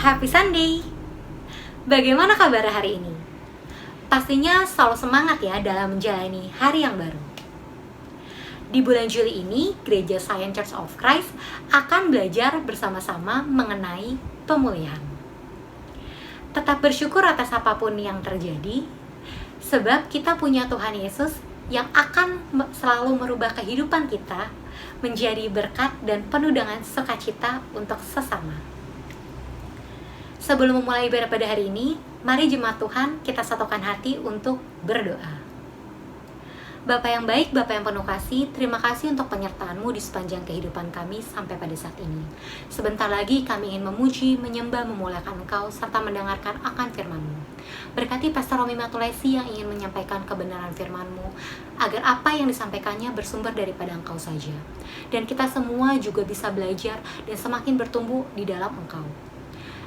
Happy Sunday! Bagaimana kabar hari ini? Pastinya selalu semangat ya dalam menjalani hari yang baru. Di bulan Juli ini, Gereja Science Church of Christ akan belajar bersama-sama mengenai pemulihan. Tetap bersyukur atas apapun yang terjadi, sebab kita punya Tuhan Yesus yang akan selalu merubah kehidupan kita menjadi berkat dan penuh dengan sukacita untuk sesama. Sebelum memulai ibadah pada hari ini, mari jemaat Tuhan kita satukan hati untuk berdoa. Bapa yang baik, Bapa yang penuh kasih, terima kasih untuk penyertaan-Mu di sepanjang kehidupan kami sampai pada saat ini. Sebentar lagi kami ingin memuji, menyembah, memuliakan Engkau, serta mendengarkan akan firman-Mu. Berkati Pastor Romi Matulesi yang ingin menyampaikan kebenaran firman-Mu, agar apa yang disampaikannya bersumber daripada Engkau saja. Dan kita semua juga bisa belajar dan semakin bertumbuh di dalam Engkau.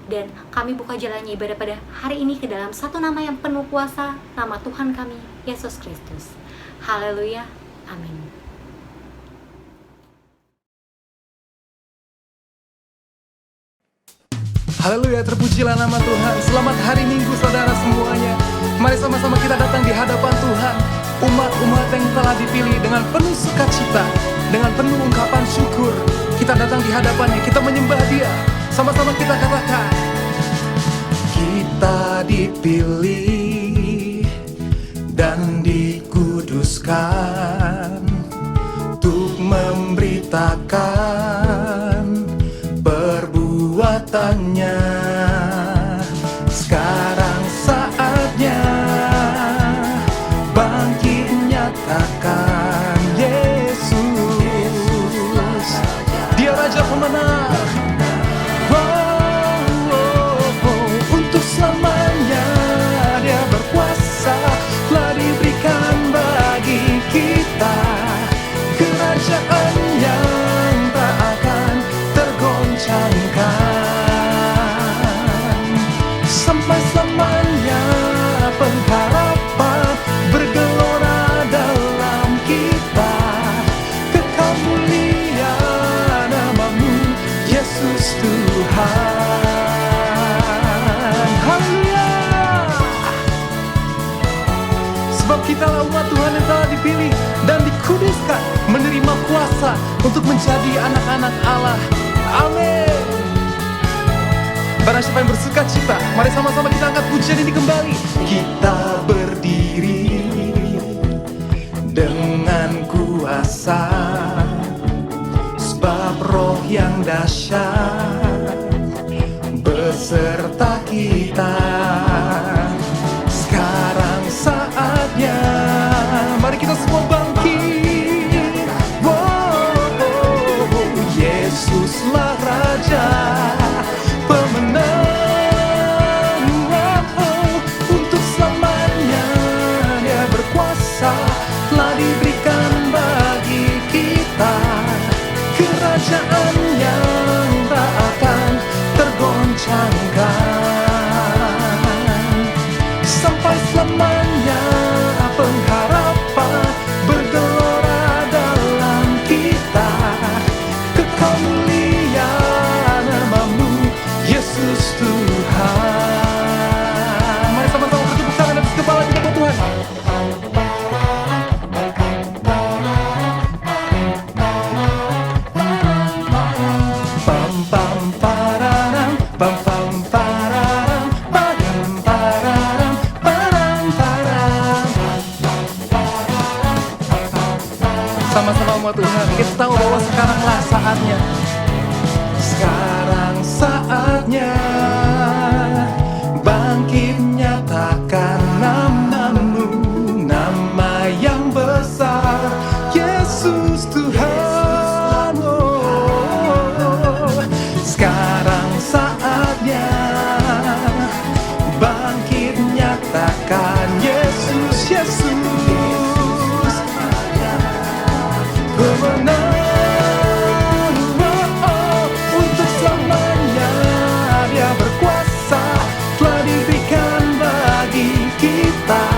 Dan kami buka jalannya ibadah pada hari ini ke dalam satu nama yang penuh kuasa, nama Tuhan kami, Yesus Kristus. Haleluya, amin. Haleluya, terpujilah nama Tuhan. Selamat hari Minggu saudara semuanya. Mari sama-sama kita datang di hadapan Tuhan, umat-umat yang telah dipilih dengan penuh sukacita, dengan penuh ungkapan syukur. Kita datang di hadapannya, kita menyembah Dia. Sama-sama kita katakan, kita dipilih dan dikuduskan untuk memberitakan perbuatannya. Sekarang saatnya bangkit nyatakan Yesus, Dia Raja pemenang. Untuk selamanya Dia berkuasa, telah diberikan bagi kita kerajaan yang tak akan tergoncangkan. Sampai selamanya pengharapan bergelora dalam kita, kekal mulia nama-Mu Yesus Tuhan. Haleluya. Sebab kitalah umat Tuhan yang telah dipilih dan dikuduskan, menerima kuasa untuk menjadi anak-anak Allah. Amin. Barang siapa yang bersuka cita, mari sama-sama kita angkat pujian ini kembali. Kita berdiri dengan kuasa, sebab roh yang dahsyat beserta kita. Sekarang saatnya, mari kita semua bangkit. Yesuslah Raja pemenang. Untuk selamanya Dia berkuasa, telah diberikan bagi kita kerajaan yang tak akan tergoncangkan. Sampai selamanya pengharapan bergelora dalam kita, kekal mulia nama-Mu Yesus Tuhan. Mari sama-sama bertepuk tangan atas kepala kita buat Tuhan. Pam pam pararam, pam pam pararam, padam pararam, padam param. Sama-sama umat Tuhan, kita tahu bahwa sekaranglah saatnya. Sekarang saatnya bangkit nyatakan nama-Mu, nama yang besar, Yesus Tuhan. Sekarang saatnya bangkit nyatakan Yesus, Yesus pemenang. Untuk selamanya Dia berkuasa, telah diberikan bagi kita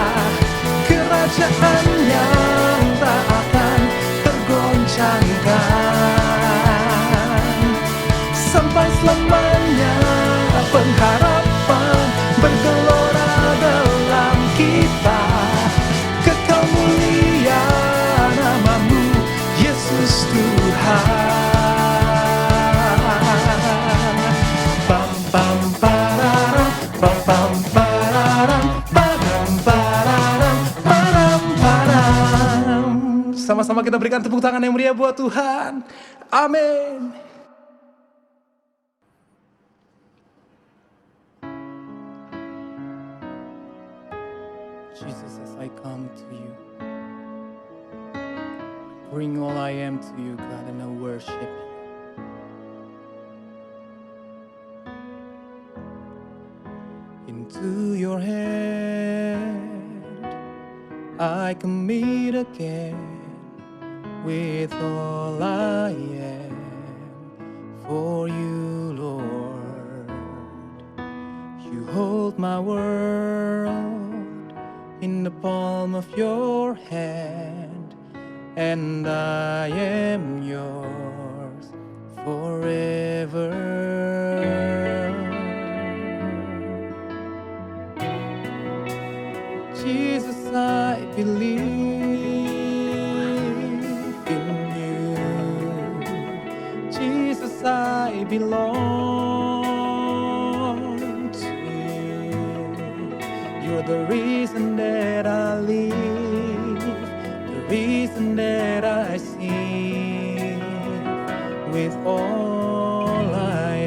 kerajaan yang tak akan tergoncangkan. Sampai selamanya Sama-sama kita berikan tepuk tangan yang meriah buat Tuhan. Amin. Jesus, as I come to you, bring all I am to you, God, and I worship you. Into your hand I commit again, with all I am for you, Lord. You hold my world in the palm of your hand, and I am yours forever. Jesus, I believe in you. Jesus, I belong to you. You're the reason that I live, the reason that I sing with all I am.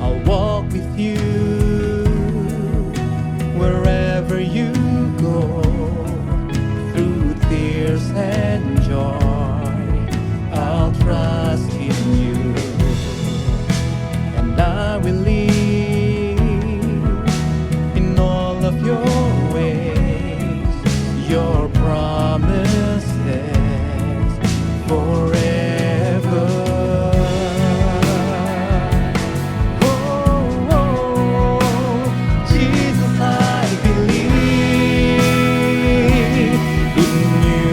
I'll walk with you wherever you go, through tears and joy. I'll trust in you, and I will live in all of your ways, your promises forever. Jesus, I believe in you.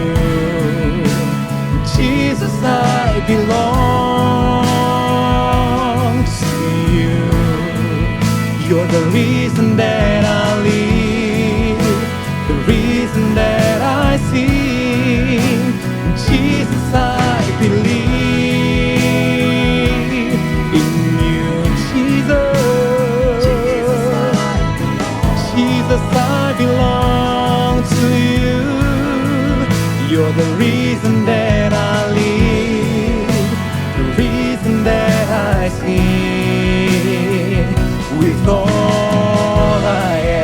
Jesus, I belong to you. You're the reason that I live, the reason that I sing. Jesus, I believe in you. Jesus, Jesus, I belong to you. You're the reason that I live, the reason that I sing with all I am.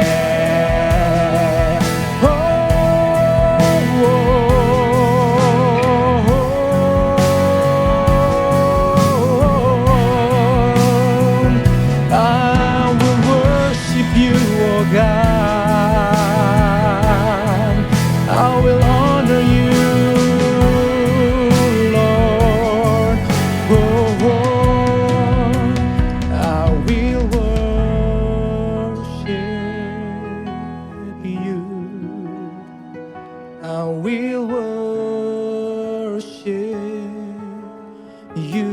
I will worship you, oh God. I will honor you, Lord. I will worship you. I will worship you.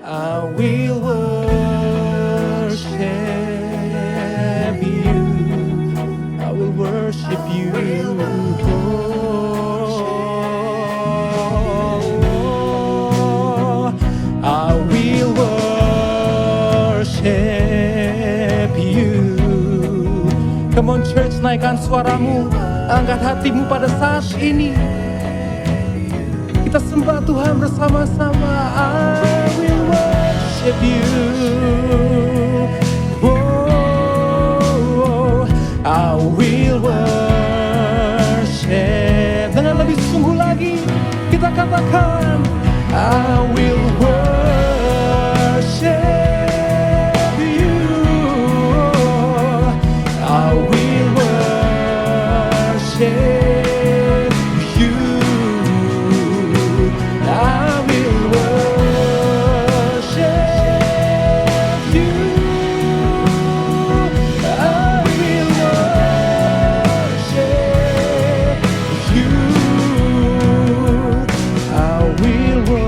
I will worship you. I will worship you. I will worship you. Come on church, naikkan suaramu, angkat hatimu pada saat ini. Kita sembah Tuhan bersama-sama. I will worship you. Oh, I will worship. Dengan lebih sungguh lagi kita katakan, I will worship you. I will worship you. I will worship you. I will worship you. I will worship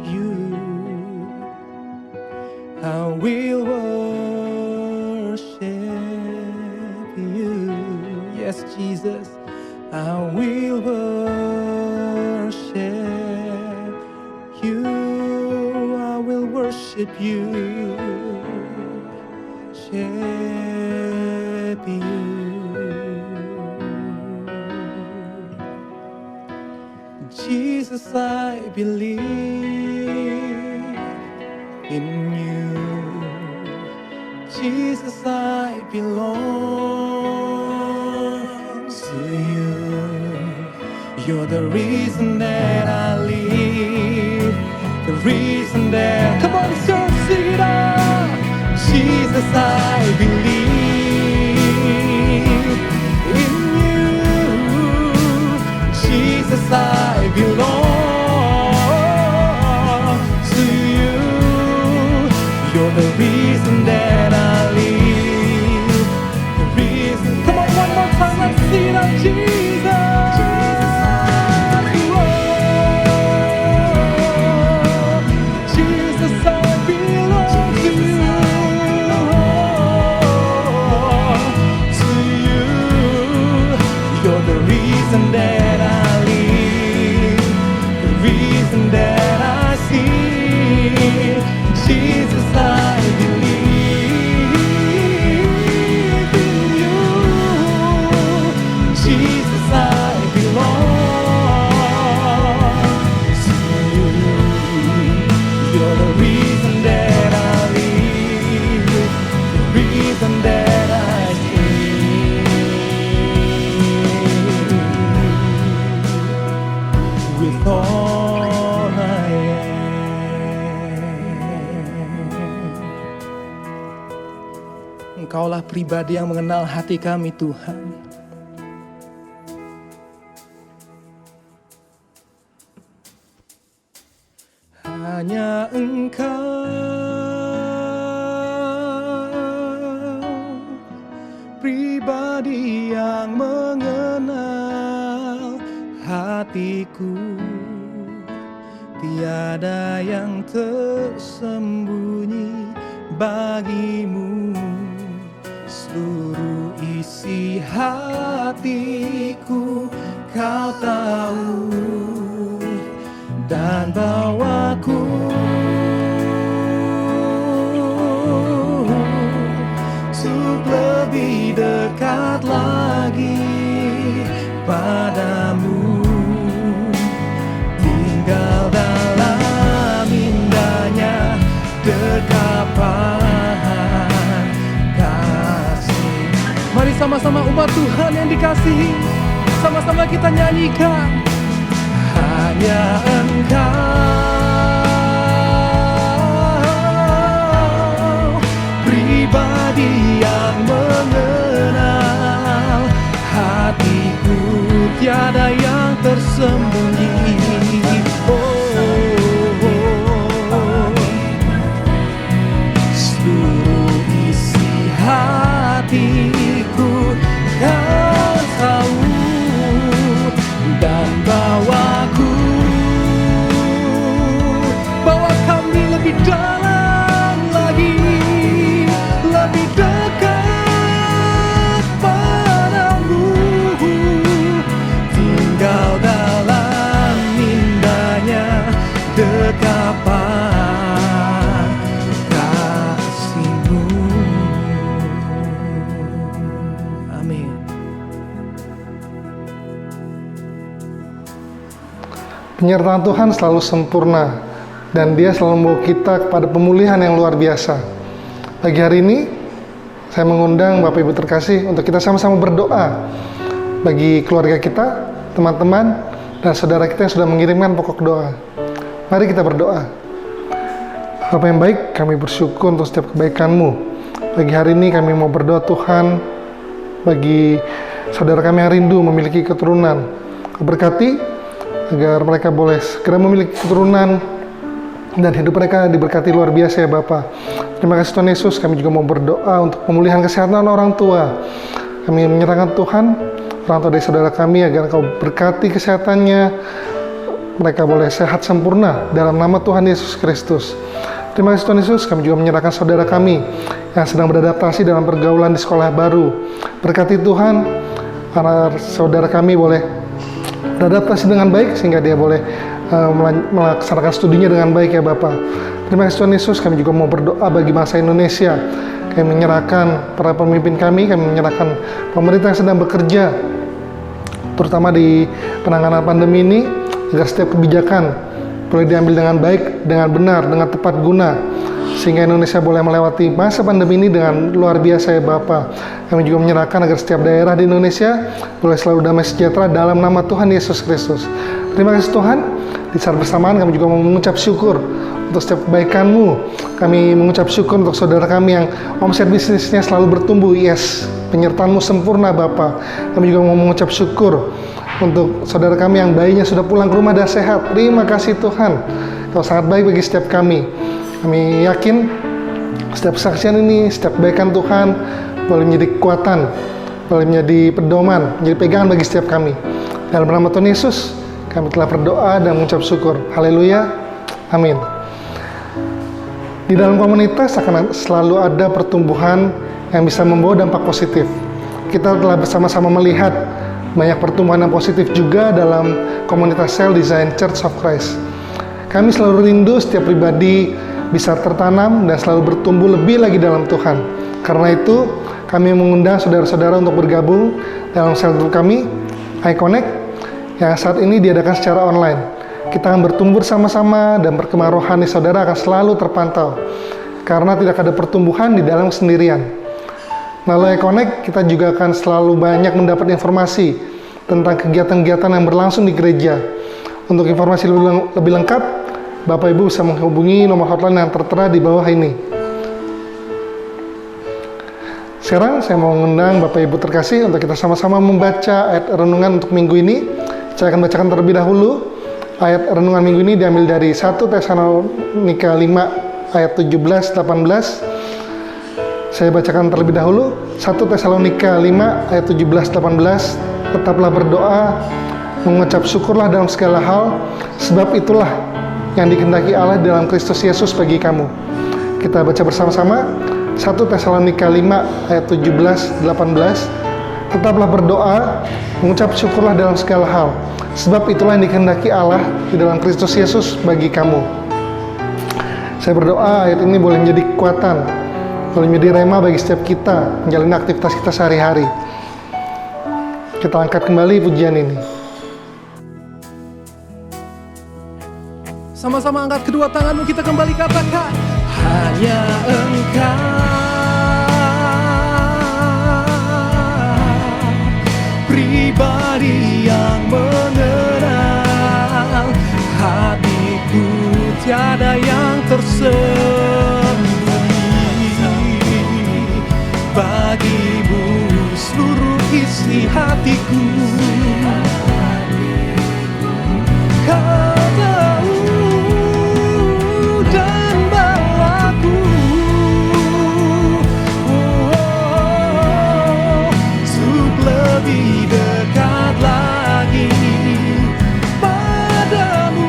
you. I will worship you. Yes, Jesus, I will worship you. I will worship worship you, worship you. Jesus, I believe in you. Jesus, I belong to you. You're the reason that I live, the reason that... Come on, let's go, sing it out. Jesus, I believe in you. Jesus, I belong to you. You're the reason that I live, the reason. Come on, one more time, let's sing it out, Jesus. That I live, the reason that I see, Jesus, I believe in you. Jesus, I belong to you. You're the reason that I live, the reason that I see. With all I am. Engkaulah pribadi yang mengenal hati kami, Tuhan. Hanya Engkau pribadi yang mengenal hatiku. Tiada yang tersembunyi bagimu. Seluruh isi hatiku Kau tahu, dan bawaku untuk lebih dekat lagi padamu. Tinggal dalam indahnya dekapan kasih. Mari sama-sama umat Tuhan yang dikasihi, sama-sama kita nyanyikan. Hanya Engkau pribadi yang mengenal hatiku. Tiada yang tersembunyi. Seluruh isi hatiku Kau tahu, dan bawa kami lebih dalam lagi, lebih dekat padamu. Tinggal dalam indahnya dekapan kasih-Mu. Amin. Penyertaan Tuhan selalu sempurna, dan Dia selalu membawa kita kepada pemulihan yang luar biasa. Pagi hari ini, saya mengundang Bapak Ibu terkasih untuk kita sama-sama berdoa bagi keluarga kita, teman-teman, dan saudara kita yang sudah mengirimkan pokok doa. Mari kita berdoa. Bapa yang baik, kami bersyukur untuk setiap kebaikan-Mu. Pagi hari ini kami mau berdoa, Tuhan, bagi saudara kami yang rindu memiliki keturunan. Kau berkati agar mereka boleh segera memiliki keturunan dan hidup mereka diberkati luar biasa ya Bapa. Terima kasih Tuhan Yesus. Kami juga mau berdoa untuk pemulihan kesehatan orang tua. Kami menyerahkan Tuhan orang tua dari saudara kami agar Kau berkati kesehatannya, mereka boleh sehat sempurna dalam nama Tuhan Yesus Kristus. Terima kasih Tuhan Yesus. Kami juga menyerahkan saudara kami yang sedang beradaptasi dalam pergaulan di sekolah baru. Berkati Tuhan, para saudara kami boleh beradaptasi dengan baik sehingga dia boleh melaksanakan studinya dengan baik ya Bapak. Terima kasih Tuhan Yesus, kami juga mau berdoa bagi bangsa Indonesia. Kami menyerahkan para pemimpin kami menyerahkan pemerintah yang sedang bekerja, terutama di penanganan pandemi ini, agar setiap kebijakan boleh diambil dengan baik, dengan benar, dengan tepat guna, sehingga Indonesia boleh melewati masa pandemi ini dengan luar biasa ya Bapak. Kami juga menyerahkan agar setiap daerah di Indonesia boleh selalu damai sejahtera dalam nama Tuhan Yesus Kristus. Terima kasih Tuhan. Di saat bersamaan kami juga mau mengucap syukur untuk setiap kebaikan-Mu. Kami mengucap syukur untuk saudara kami yang omset bisnisnya selalu bertumbuh. Yes, penyertaan-Mu sempurna Bapak. Kami juga mau mengucap syukur untuk saudara kami yang bayinya sudah pulang ke rumah dan sehat. Terima kasih Tuhan. Kau sangat baik bagi setiap kami. Kami yakin setiap kesaksian ini, setiap kebaikan Tuhan boleh menjadi kekuatan, boleh menjadi pedoman, menjadi pegangan bagi setiap kami. Dalam nama Tuhan Yesus, kami telah berdoa dan mengucap syukur. Haleluya. Amin. Di dalam komunitas akan selalu ada pertumbuhan yang bisa membawa dampak positif. Kita telah bersama-sama melihat banyak pertumbuhan yang positif juga dalam komunitas Cell Design Church of Christ. Kami selalu rindu setiap pribadi bisa tertanam dan selalu bertumbuh lebih lagi dalam Tuhan. Karena itu, kami mengundang saudara-saudara untuk bergabung dalam sel group kami, iConnect, yang saat ini diadakan secara online. Kita akan bertumbuh sama-sama dan perkembangan rohani saudara akan selalu terpantau. Karena tidak ada pertumbuhan di dalam kesendirian. Melalui iConnect, kita juga akan selalu banyak mendapat informasi tentang kegiatan-kegiatan yang berlangsung di gereja. Untuk informasi lebih lengkap, Bapak Ibu bisa menghubungi nomor hotline yang tertera di bawah ini. Sekarang saya mau mengundang Bapak Ibu terkasih untuk kita sama-sama membaca ayat renungan untuk minggu ini. Saya akan bacakan terlebih dahulu. Ayat renungan minggu ini diambil dari 1 Tesalonika 5 ayat 17-18. Saya bacakan terlebih dahulu. 1 Tesalonika 5 ayat 17-18. Tetaplah berdoa, mengucap syukurlah dalam segala hal, sebab itulah yang dikehendaki Allah dalam Kristus Yesus bagi kamu. Kita baca bersama-sama 1 Tesalonika 5 ayat 17-18. Tetaplah berdoa, mengucap syukurlah dalam segala hal, sebab itulah yang dikehendaki Allah di dalam Kristus Yesus bagi kamu. Saya berdoa ayat ini boleh menjadi kekuatan, boleh menjadi rema bagi setiap kita menjalani aktivitas kita sehari-hari. Kita angkat kembali pujian ini. Sama-sama angkat kedua tanganmu, kita kembali katakan, hanya Engkau pribadi yang mengenal hatiku, tiada yang tersembunyi. Bagimu seluruh isi hatiku, Kau tahu dan bawaku untuk lebih dekat lagi padamu,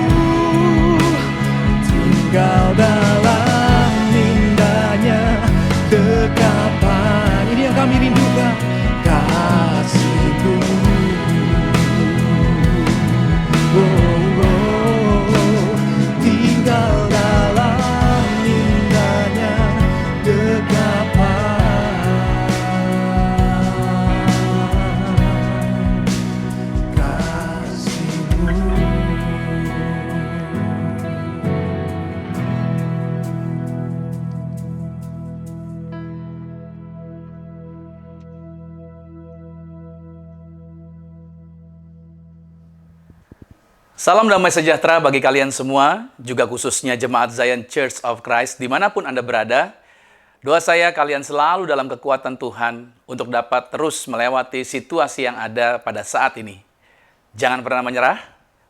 tinggal dalam indahnya dekapan. Ini yang kami rindukan, kasih-Mu. Tinggal dalam indahnya dekapan kasih-Mu. Salam damai sejahtera bagi kalian semua, juga khususnya Jemaat Zion Church of Christ, dimanapun Anda berada. Doa saya kalian selalu dalam kekuatan Tuhan untuk dapat terus melewati situasi yang ada pada saat ini. Jangan pernah menyerah,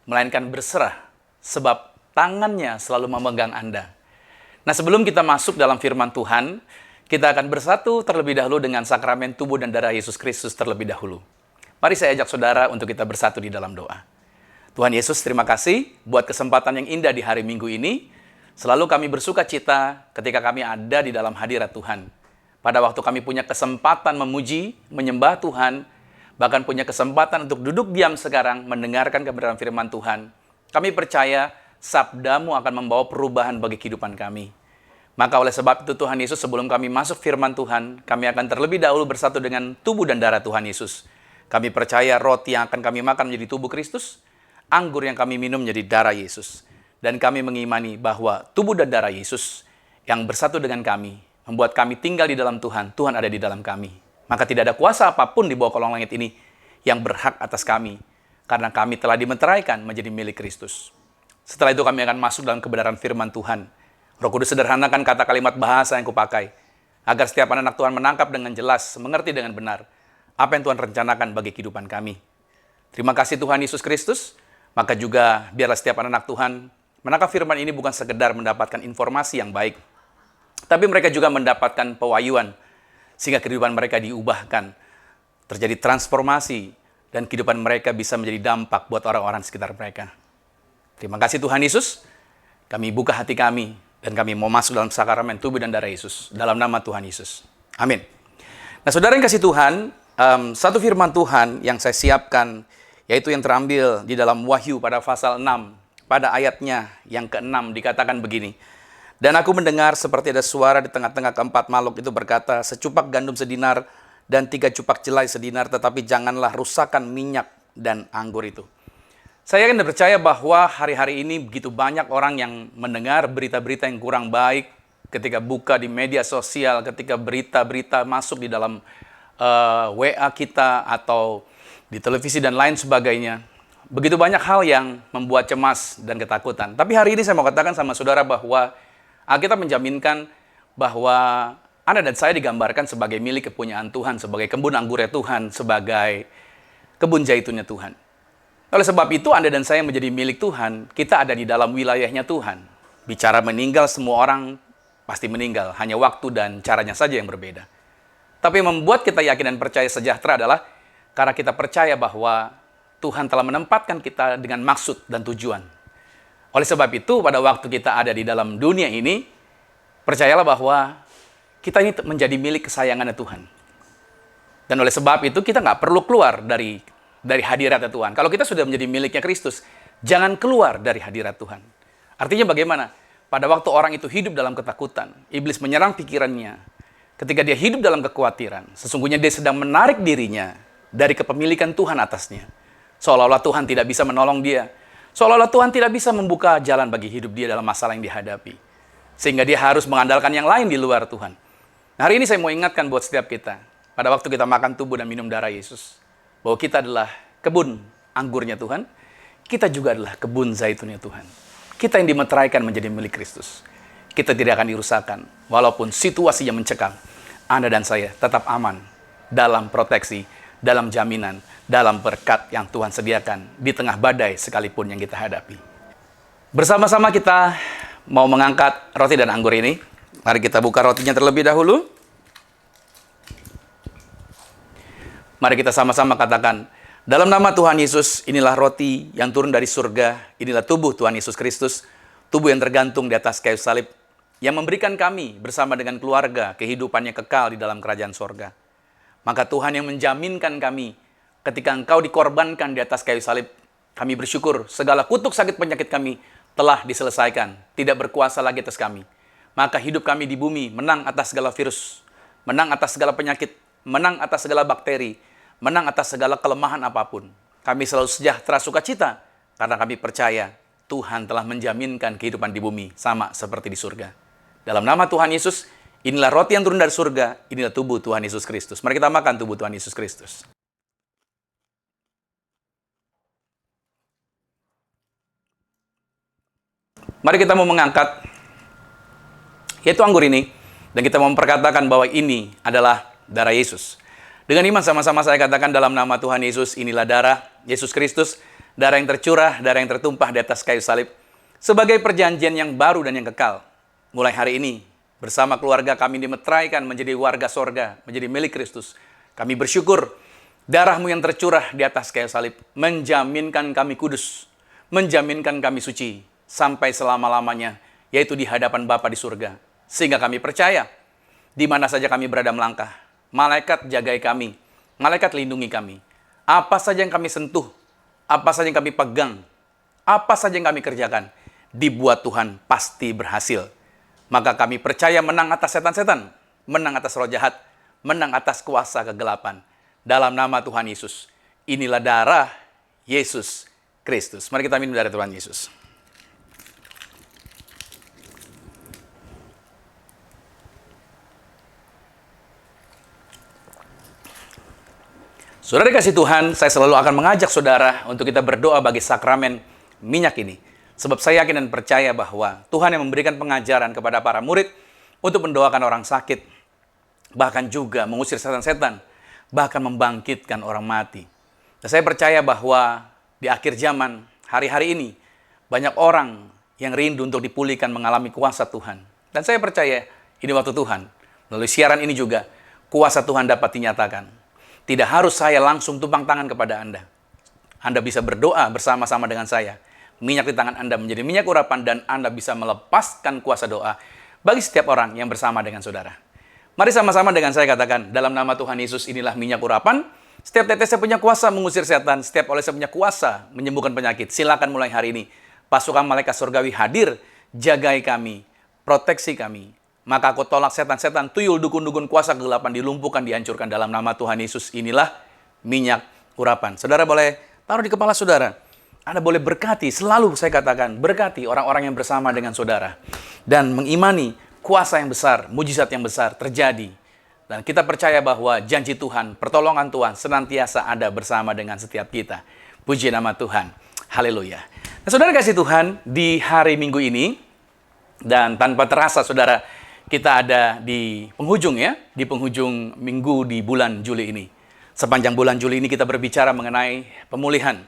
melainkan berserah, sebab tangannya selalu memegang Anda. Nah, sebelum kita masuk dalam firman Tuhan, kita akan bersatu terlebih dahulu dengan sakramen tubuh dan darah Yesus Kristus terlebih dahulu. Mari saya ajak saudara untuk kita bersatu di dalam doa. Tuhan Yesus, terima kasih buat kesempatan yang indah di hari Minggu ini. Selalu kami bersuka cita ketika kami ada di dalam hadirat Tuhan. Pada waktu kami punya kesempatan memuji, menyembah Tuhan, bahkan punya kesempatan untuk duduk diam sekarang, mendengarkan kebenaran firman Tuhan. Kami percaya sabdamu akan membawa perubahan bagi kehidupan kami. Maka oleh sebab itu Tuhan Yesus, sebelum kami masuk firman Tuhan, kami akan terlebih dahulu bersatu dengan tubuh dan darah Tuhan Yesus. Kami percaya roti yang akan kami makan menjadi tubuh Kristus, anggur yang kami minum menjadi darah Yesus. Dan kami mengimani bahwa tubuh dan darah Yesus yang bersatu dengan kami, membuat kami tinggal di dalam Tuhan, Tuhan ada di dalam kami. Maka tidak ada kuasa apapun di bawah kolong langit ini yang berhak atas kami, karena kami telah dimeteraikan menjadi milik Kristus. Setelah itu kami akan masuk dalam kebenaran firman Tuhan. Roh Kudus sederhanakan kata kalimat bahasa yang kupakai, agar setiap anak Tuhan menangkap dengan jelas, mengerti dengan benar, apa yang Tuhan rencanakan bagi kehidupan kami. Terima kasih Tuhan Yesus Kristus, maka juga biarlah setiap anak Tuhan menangkap firman ini bukan sekedar mendapatkan informasi yang baik, tapi mereka juga mendapatkan pewahyuan, sehingga kehidupan mereka diubahkan, terjadi transformasi, dan kehidupan mereka bisa menjadi dampak buat orang-orang di sekitar mereka. Terima kasih Tuhan Yesus, kami buka hati kami, dan kami mau masuk dalam sakramen tubuh dan darah Yesus, dalam nama Tuhan Yesus. Amin. Nah, saudara yang kasih Tuhan, satu firman Tuhan yang saya siapkan, yaitu yang terambil di dalam Wahyu pada pasal 6, pada ayatnya yang ke-6 dikatakan begini. Dan aku mendengar seperti ada suara di tengah-tengah keempat makhluk itu berkata, secupak gandum sedinar dan 3 cupak jelai sedinar, tetapi janganlah rusakkan minyak dan anggur itu. Saya yakin dan percaya bahwa hari-hari ini begitu banyak orang yang mendengar berita-berita yang kurang baik ketika buka di media sosial, ketika berita-berita masuk di dalam WA kita atau di televisi dan lain sebagainya. Begitu banyak hal yang membuat cemas dan ketakutan. Tapi hari ini saya mau katakan sama saudara bahwa Alkitab menjaminkan bahwa Anda dan saya digambarkan sebagai milik kepunyaan Tuhan, sebagai kebun anggurnya Tuhan, sebagai kebun zaitunnya Tuhan. Oleh sebab itu, Anda dan saya menjadi milik Tuhan, kita ada di dalam wilayahnya Tuhan. Bicara meninggal, semua orang pasti meninggal, hanya waktu dan caranya saja yang berbeda. Tapi yang membuat kita yakin dan percaya sejahtera adalah karena kita percaya bahwa Tuhan telah menempatkan kita dengan maksud dan tujuan. Oleh sebab itu, pada waktu kita ada di dalam dunia ini, percayalah bahwa kita ini menjadi milik kesayangannya Tuhan. Dan oleh sebab itu, kita nggak perlu keluar dari hadiratnya Tuhan. Kalau kita sudah menjadi miliknya Kristus, jangan keluar dari hadirat Tuhan. Artinya bagaimana? Pada waktu orang itu hidup dalam ketakutan, iblis menyerang pikirannya. Ketika dia hidup dalam kekhawatiran, sesungguhnya dia sedang menarik dirinya dari kepemilikan Tuhan atasnya. Seolah-olah Tuhan tidak bisa menolong dia. Seolah-olah Tuhan tidak bisa membuka jalan bagi hidup dia dalam masalah yang dihadapi. Sehingga dia harus mengandalkan yang lain di luar Tuhan. Nah, hari ini saya mau ingatkan buat setiap kita, pada waktu kita makan tubuh dan minum darah Yesus, bahwa kita adalah kebun anggurnya Tuhan, kita juga adalah kebun zaitunnya Tuhan. Kita yang dimeteraikan menjadi milik Kristus. Kita tidak akan dirusakkan, walaupun situasinya mencekam. Anda dan saya tetap aman dalam proteksi, dalam jaminan, dalam berkat yang Tuhan sediakan di tengah badai sekalipun yang kita hadapi. Bersama-sama kita mau mengangkat roti dan anggur ini. Mari kita buka rotinya terlebih dahulu. Mari kita sama-sama katakan, dalam nama Tuhan Yesus, inilah roti yang turun dari surga, inilah tubuh Tuhan Yesus Kristus, tubuh yang tergantung di atas kayu salib, yang memberikan kami bersama dengan keluarga kehidupannya kekal di dalam kerajaan surga. Maka Tuhan yang menjaminkan kami, ketika Engkau dikorbankan di atas kayu salib, kami bersyukur segala kutuk sakit penyakit kami telah diselesaikan, tidak berkuasa lagi atas kami. Maka hidup kami di bumi menang atas segala virus, menang atas segala penyakit, menang atas segala bakteri, menang atas segala kelemahan apapun. Kami selalu sejahtera sukacita, karena kami percaya Tuhan telah menjaminkan kehidupan di bumi, sama seperti di surga. Dalam nama Tuhan Yesus, inilah roti yang turun dari surga, inilah tubuh Tuhan Yesus Kristus. Mari kita makan tubuh Tuhan Yesus Kristus. Mari kita mau mengangkat, yaitu anggur ini, dan kita mau memperkatakan bahwa ini adalah darah Yesus. Dengan iman sama-sama saya katakan dalam nama Tuhan Yesus, inilah darah Yesus Kristus, darah yang tercurah, darah yang tertumpah di atas kayu salib, sebagai perjanjian yang baru dan yang kekal. Mulai hari ini, bersama keluarga kami dimeteraikan menjadi warga sorga, menjadi milik Kristus. Kami bersyukur, darah-Mu yang tercurah di atas kayu salib, menjaminkan kami kudus, menjaminkan kami suci, sampai selama-lamanya, yaitu di hadapan Bapa di surga. Sehingga kami percaya, di mana saja kami berada melangkah, malaikat jagai kami, malaikat lindungi kami. Apa saja yang kami sentuh, apa saja yang kami pegang, Apa saja yang kami kerjakan, dibuat Tuhan pasti berhasil. Maka kami percaya menang atas setan-setan, menang atas roh jahat, menang atas kuasa kegelapan. Dalam nama Tuhan Yesus. Inilah darah Yesus Kristus. Mari kita minum darah Tuhan Yesus. Saudara dikasih Tuhan, saya selalu akan mengajak saudara untuk kita berdoa bagi sakramen minyak ini. Sebab saya yakin dan percaya bahwa Tuhan yang memberikan pengajaran kepada para murid untuk mendoakan orang sakit, bahkan juga mengusir setan-setan, bahkan membangkitkan orang mati. Dan saya percaya bahwa di akhir zaman, hari-hari ini, banyak orang yang rindu untuk dipulihkan mengalami kuasa Tuhan. Dan saya percaya ini waktu Tuhan. Melalui siaran ini juga, kuasa Tuhan dapat dinyatakan. Tidak harus saya langsung tumpang tangan kepada Anda. Anda bisa berdoa bersama-sama dengan saya. Minyak di tangan Anda menjadi minyak urapan dan Anda bisa melepaskan kuasa doa bagi setiap orang yang bersama dengan saudara. Mari sama-sama dengan saya katakan, dalam nama Tuhan Yesus inilah minyak urapan. Setiap tetesnya punya kuasa mengusir setan, setiap olesnya punya kuasa menyembuhkan penyakit. Silakan mulai hari ini. Pasukan malaikat surgawi hadir, jagai kami, proteksi kami. Maka aku tolak setan-setan, tuyul, dukun-dukun, kuasa kegelapan, dilumpuhkan, dihancurkan dalam nama Tuhan Yesus. Inilah minyak urapan. Saudara boleh taruh di kepala saudara. Anda boleh berkati, selalu saya katakan, berkati orang-orang yang bersama dengan saudara. Dan mengimani kuasa yang besar, mujizat yang besar terjadi. Dan kita percaya bahwa janji Tuhan, pertolongan Tuhan senantiasa ada bersama dengan setiap kita. Puji nama Tuhan. Haleluya. Nah, saudara kasih Tuhan, di hari Minggu ini, dan tanpa terasa saudara, kita ada di penghujung ya, di penghujung minggu di bulan Juli ini. Sepanjang bulan Juli ini kita berbicara mengenai pemulihan.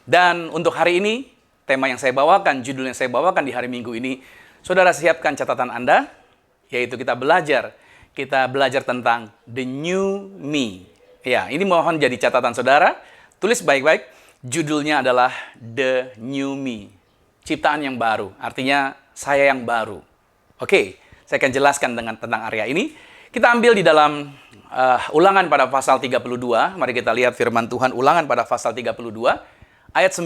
Dan untuk hari ini, tema yang saya bawakan, judul yang saya bawakan di hari Minggu ini, saudara siapkan catatan Anda, yaitu kita belajar tentang the new me. Ya, ini mohon jadi catatan saudara, tulis baik-baik, judulnya adalah the new me. Ciptaan yang baru, artinya saya yang baru. Oke. Saya akan jelaskan tentang area ini. Kita ambil di dalam Ulangan pada pasal 32. Mari kita lihat firman Tuhan Ulangan pada pasal 32. Ayat 9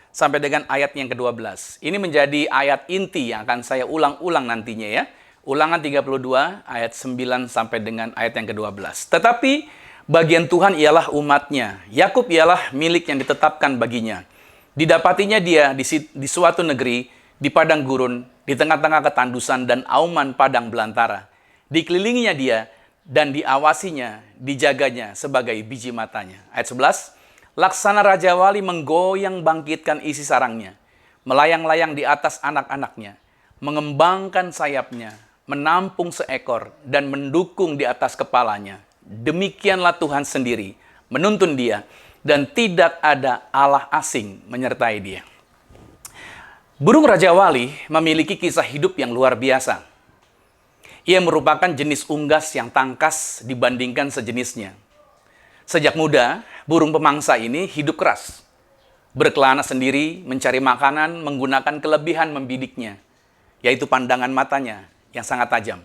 sampai dengan ayat yang ke-12. Ini menjadi ayat inti yang akan saya ulang-ulang nantinya ya. Ulangan 32 ayat 9 sampai dengan ayat yang ke-12. Tetapi bagian Tuhan ialah umatnya. Yakub ialah milik yang ditetapkan baginya. Didapatinya dia di suatu negeri, di padang gurun, di tengah-tengah ketandusan dan auman padang belantara. Dikelilinginya dia dan diawasinya, dijaganya sebagai biji matanya. Ayat 11, laksana Raja Wali menggoyang bangkitkan isi sarangnya, melayang-layang di atas anak-anaknya, mengembangkan sayapnya, menampung seekor dan mendukung di atas kepalanya. Demikianlah Tuhan sendiri menuntun dia dan tidak ada Allah asing menyertai dia. Burung Raja Wali memiliki kisah hidup yang luar biasa. Ia merupakan jenis unggas yang tangkas dibandingkan sejenisnya. Sejak muda, burung pemangsa ini hidup keras. Berkelana sendiri, mencari makanan, menggunakan kelebihan membidiknya, yaitu pandangan matanya yang sangat tajam.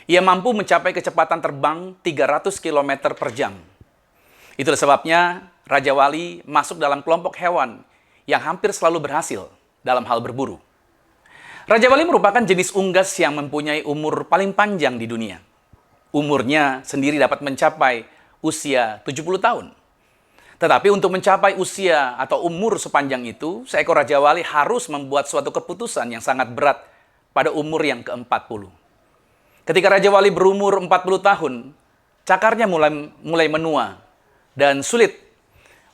Ia mampu mencapai kecepatan terbang 300 km per jam. Itulah sebabnya Raja Wali masuk dalam kelompok hewan yang hampir selalu berhasil dalam hal berburu. Raja Wali merupakan jenis unggas yang mempunyai umur paling panjang di dunia. Umurnya sendiri dapat mencapai usia 70 tahun. Tetapi untuk mencapai usia atau umur sepanjang itu, seekor Raja Wali harus membuat suatu keputusan yang sangat berat pada umur yang ke-40. Ketika Raja Wali berumur 40 tahun, cakarnya mulai menua dan sulit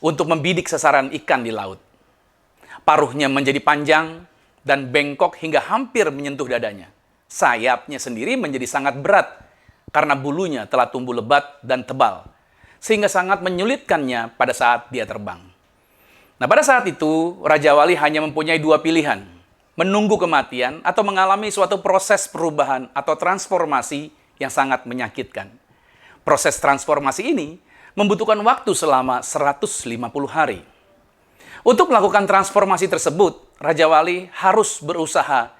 untuk membidik sasaran ikan di laut. Paruhnya menjadi panjang dan bengkok hingga hampir menyentuh dadanya. Sayapnya sendiri menjadi sangat berat karena bulunya telah tumbuh lebat dan tebal, sehingga sangat menyulitkannya pada saat dia terbang. Nah, pada saat itu, Raja Wali hanya mempunyai dua pilihan, menunggu kematian atau mengalami suatu proses perubahan atau transformasi yang sangat menyakitkan. Proses transformasi ini membutuhkan waktu selama 150 hari. Untuk melakukan transformasi tersebut, Raja Wali harus berusaha,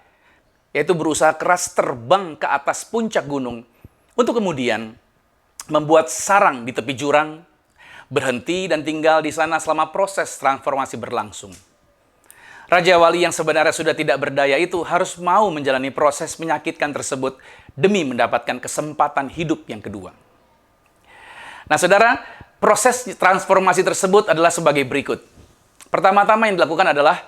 yaitu berusaha keras terbang ke atas puncak gunung, untuk kemudian membuat sarang di tepi jurang, berhenti dan tinggal di sana selama proses transformasi berlangsung. Raja Wali yang sebenarnya sudah tidak berdaya itu harus mau menjalani proses menyakitkan tersebut demi mendapatkan kesempatan hidup yang kedua. Nah, saudara, proses transformasi tersebut adalah sebagai berikut. Pertama-tama yang dilakukan adalah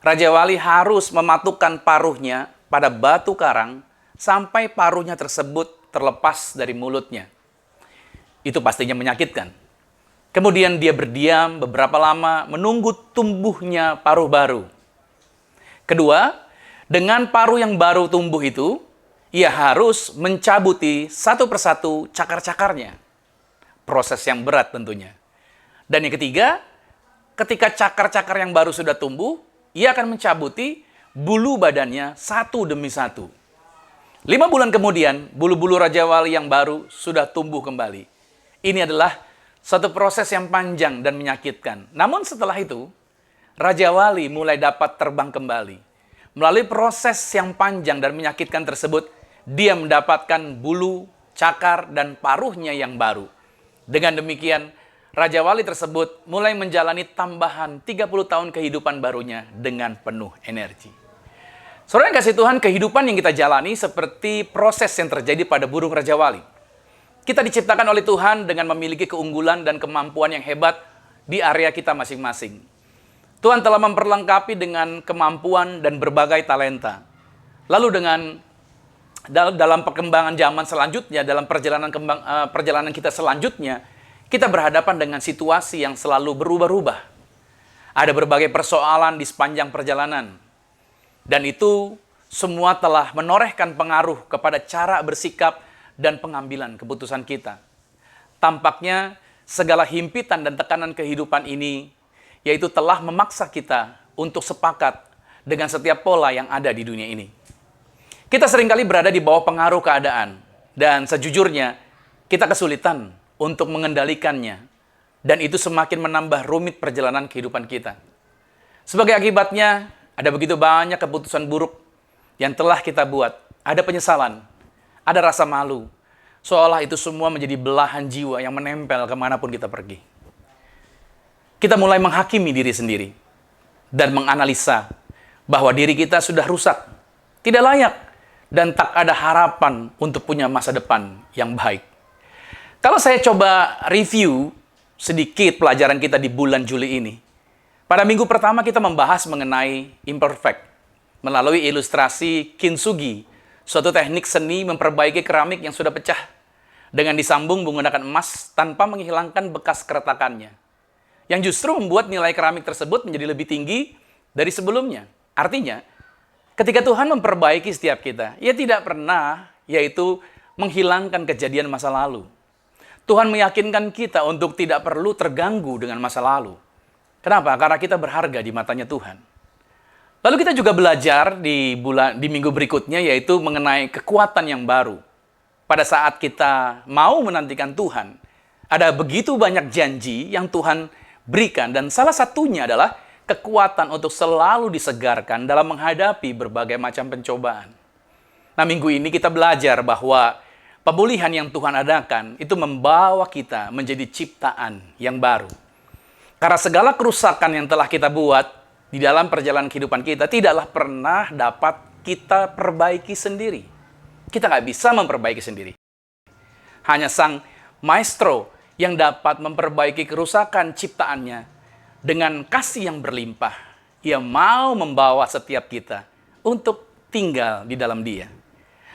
Raja Wali harus mematukkan paruhnya pada batu karang sampai paruhnya tersebut terlepas dari mulutnya. Itu pastinya menyakitkan. Kemudian dia berdiam beberapa lama menunggu tumbuhnya paruh baru. Kedua, dengan paruh yang baru tumbuh itu, ia harus mencabuti satu persatu cakar-cakarnya. Proses yang berat tentunya. Dan yang ketiga, ketika cakar-cakar yang baru sudah tumbuh, ia akan mencabuti bulu badannya satu demi satu. 5 bulan kemudian, bulu-bulu Raja Wali yang baru sudah tumbuh kembali. Ini adalah suatu proses yang panjang dan menyakitkan. Namun setelah itu, Raja Wali mulai dapat terbang kembali. Melalui proses yang panjang dan menyakitkan tersebut, dia mendapatkan bulu, cakar, dan paruhnya yang baru. Dengan demikian, Raja Wali tersebut mulai menjalani tambahan 30 tahun kehidupan barunya dengan penuh energi. Saudara yang kasih Tuhan, kehidupan yang kita jalani seperti proses yang terjadi pada burung Raja Wali. Kita diciptakan oleh Tuhan dengan memiliki keunggulan dan kemampuan yang hebat di area kita masing-masing. Tuhan telah memperlengkapi dengan kemampuan dan berbagai talenta. Lalu dalam perkembangan zaman selanjutnya, dalam perjalanan kita selanjutnya, kita berhadapan dengan situasi yang selalu berubah-ubah. Ada berbagai persoalan di sepanjang perjalanan. Dan itu semua telah menorehkan pengaruh kepada cara bersikap dan pengambilan keputusan kita. Tampaknya segala himpitan dan tekanan kehidupan ini, yaitu telah memaksa kita untuk sepakat dengan setiap pola yang ada di dunia ini. Kita seringkali berada di bawah pengaruh keadaan, dan sejujurnya kita kesulitan untuk mengendalikannya, dan itu semakin menambah rumit perjalanan kehidupan kita. Sebagai akibatnya, ada begitu banyak keputusan buruk yang telah kita buat, ada penyesalan, ada rasa malu, seolah itu semua menjadi belahan jiwa yang menempel kemanapun kita pergi. Kita mulai menghakimi diri sendiri dan menganalisa bahwa diri kita sudah rusak, tidak layak, dan tak ada harapan untuk punya masa depan yang baik. Kalau saya coba review sedikit pelajaran kita di bulan Juli ini, pada minggu pertama kita membahas mengenai imperfect melalui ilustrasi kintsugi, suatu teknik seni memperbaiki keramik yang sudah pecah dengan disambung menggunakan emas tanpa menghilangkan bekas keretakannya, yang justru membuat nilai keramik tersebut menjadi lebih tinggi dari sebelumnya. Artinya, ketika Tuhan memperbaiki setiap kita, ia tidak pernah yaitu menghilangkan kejadian masa lalu. Tuhan meyakinkan kita untuk tidak perlu terganggu dengan masa lalu. Kenapa? Karena kita berharga di matanya Tuhan. Lalu kita juga belajar di minggu berikutnya, yaitu mengenai kekuatan yang baru. Pada saat kita mau menantikan Tuhan, ada begitu banyak janji yang Tuhan berikan, dan salah satunya adalah kekuatan untuk selalu disegarkan dalam menghadapi berbagai macam pencobaan. Nah, minggu ini kita belajar bahwa pemulihan yang Tuhan adakan itu membawa kita menjadi ciptaan yang baru. Karena segala kerusakan yang telah kita buat di dalam perjalanan kehidupan kita tidaklah pernah dapat kita perbaiki sendiri. Kita nggak bisa memperbaiki sendiri. Hanya Sang Maestro yang dapat memperbaiki kerusakan ciptaannya dengan kasih yang berlimpah. Ia mau membawa setiap kita untuk tinggal di dalam Dia.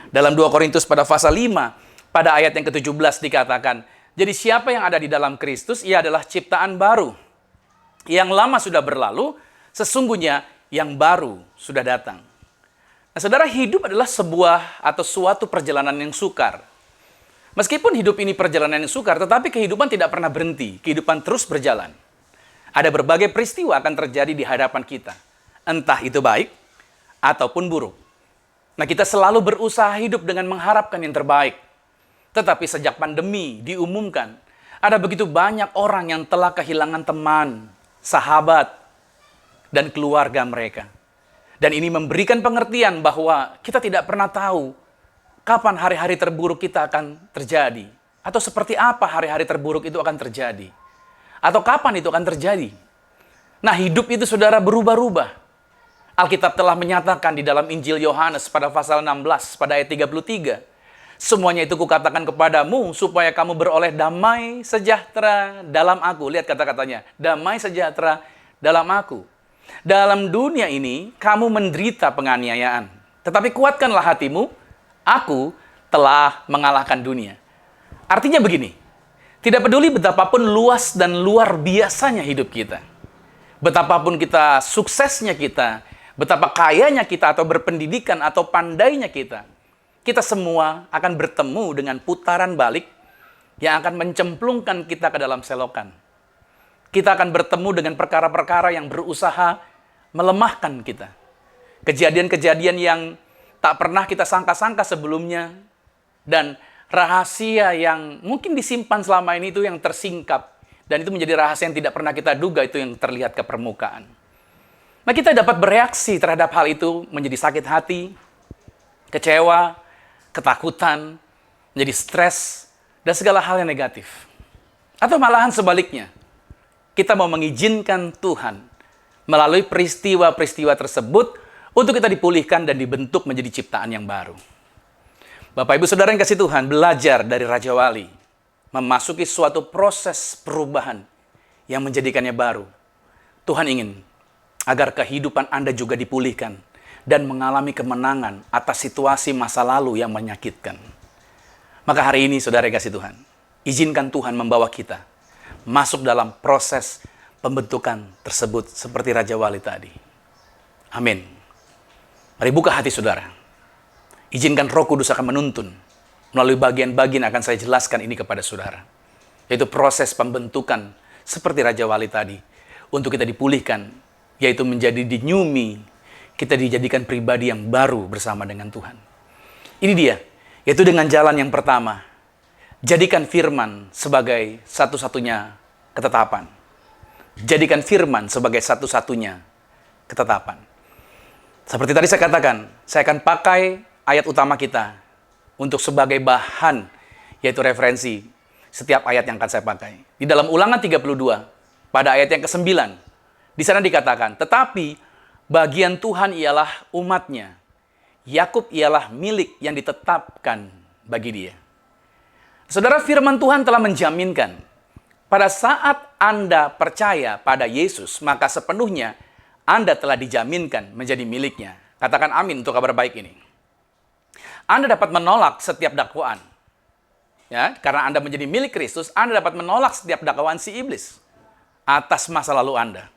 Dalam 2 Korintus pada pasal 5, pada ayat yang ke-17 dikatakan, jadi siapa yang ada di dalam Kristus, ia adalah ciptaan baru. Yang lama sudah berlalu, sesungguhnya yang baru sudah datang. Nah, saudara, hidup adalah sebuah atau suatu perjalanan yang sukar. Meskipun hidup ini perjalanan yang sukar, tetapi kehidupan tidak pernah berhenti. Kehidupan terus berjalan. Ada berbagai peristiwa akan terjadi di hadapan kita. Entah itu baik ataupun buruk. Nah, kita selalu berusaha hidup dengan mengharapkan yang terbaik. Tetapi sejak pandemi diumumkan, ada begitu banyak orang yang telah kehilangan teman, sahabat, dan keluarga mereka. Dan ini memberikan pengertian bahwa kita tidak pernah tahu kapan hari-hari terburuk kita akan terjadi. Atau seperti apa hari-hari terburuk itu akan terjadi. Atau kapan itu akan terjadi. Nah, hidup itu, saudara, berubah-ubah. Alkitab telah menyatakan di dalam Injil Yohanes pada pasal 16 pada ayat 33. Semuanya itu kukatakan kepadamu supaya kamu beroleh damai sejahtera dalam aku. Lihat kata-katanya, damai sejahtera dalam aku. Dalam dunia ini kamu menderita penganiayaan. Tetapi kuatkanlah hatimu, aku telah mengalahkan dunia. Artinya begini, tidak peduli betapapun luas dan luar biasanya hidup kita. Betapapun kita suksesnya kita, betapa kayanya kita atau berpendidikan atau pandainya kita semua akan bertemu dengan putaran balik yang akan mencemplungkan kita ke dalam selokan. Kita akan bertemu dengan perkara-perkara yang berusaha melemahkan kita. Kejadian-kejadian yang tak pernah kita sangka-sangka sebelumnya, dan rahasia yang mungkin disimpan selama ini itu yang tersingkap, dan itu menjadi rahasia yang tidak pernah kita duga itu yang terlihat ke permukaan. Nah, kita dapat bereaksi terhadap hal itu menjadi sakit hati, kecewa, ketakutan, menjadi stres, dan segala hal yang negatif. Atau malahan sebaliknya, kita mau mengizinkan Tuhan melalui peristiwa-peristiwa tersebut untuk kita dipulihkan dan dibentuk menjadi ciptaan yang baru. Bapak, Ibu, Saudara yang kasih Tuhan, belajar dari Raja Wali, memasuki suatu proses perubahan yang menjadikannya baru. Tuhan ingin agar kehidupan Anda juga dipulihkan dan mengalami kemenangan atas situasi masa lalu yang menyakitkan. Maka hari ini, Saudara yang kasih Tuhan, izinkan Tuhan membawa kita masuk dalam proses pembentukan tersebut seperti Raja Wali tadi. Amin. Mari buka hati saudara. Izinkan Roh Kudus akan menuntun. Melalui bagian-bagian akan saya jelaskan ini kepada saudara. Yaitu proses pembentukan seperti Raja Wali tadi. Untuk kita dipulihkan. Yaitu menjadi dinyumi. Kita dijadikan pribadi yang baru bersama dengan Tuhan. Ini dia. Yaitu dengan jalan yang pertama. Jadikan firman sebagai satu-satunya ketetapan. Jadikan firman sebagai satu-satunya ketetapan. Seperti tadi saya katakan, saya akan pakai ayat utama kita untuk sebagai bahan, yaitu referensi setiap ayat yang akan saya pakai. Di dalam Ulangan 32, pada ayat yang ke-9, di sana dikatakan, tetapi bagian Tuhan ialah umatnya. Yakub ialah milik yang ditetapkan bagi dia. Saudara, firman Tuhan telah menjaminkan, pada saat Anda percaya pada Yesus, maka sepenuhnya Anda telah dijaminkan menjadi miliknya. Katakan amin untuk kabar baik ini. Anda dapat menolak setiap dakwaan. Ya, karena Anda menjadi milik Kristus, Anda dapat menolak setiap dakwaan si iblis atas masa lalu Anda.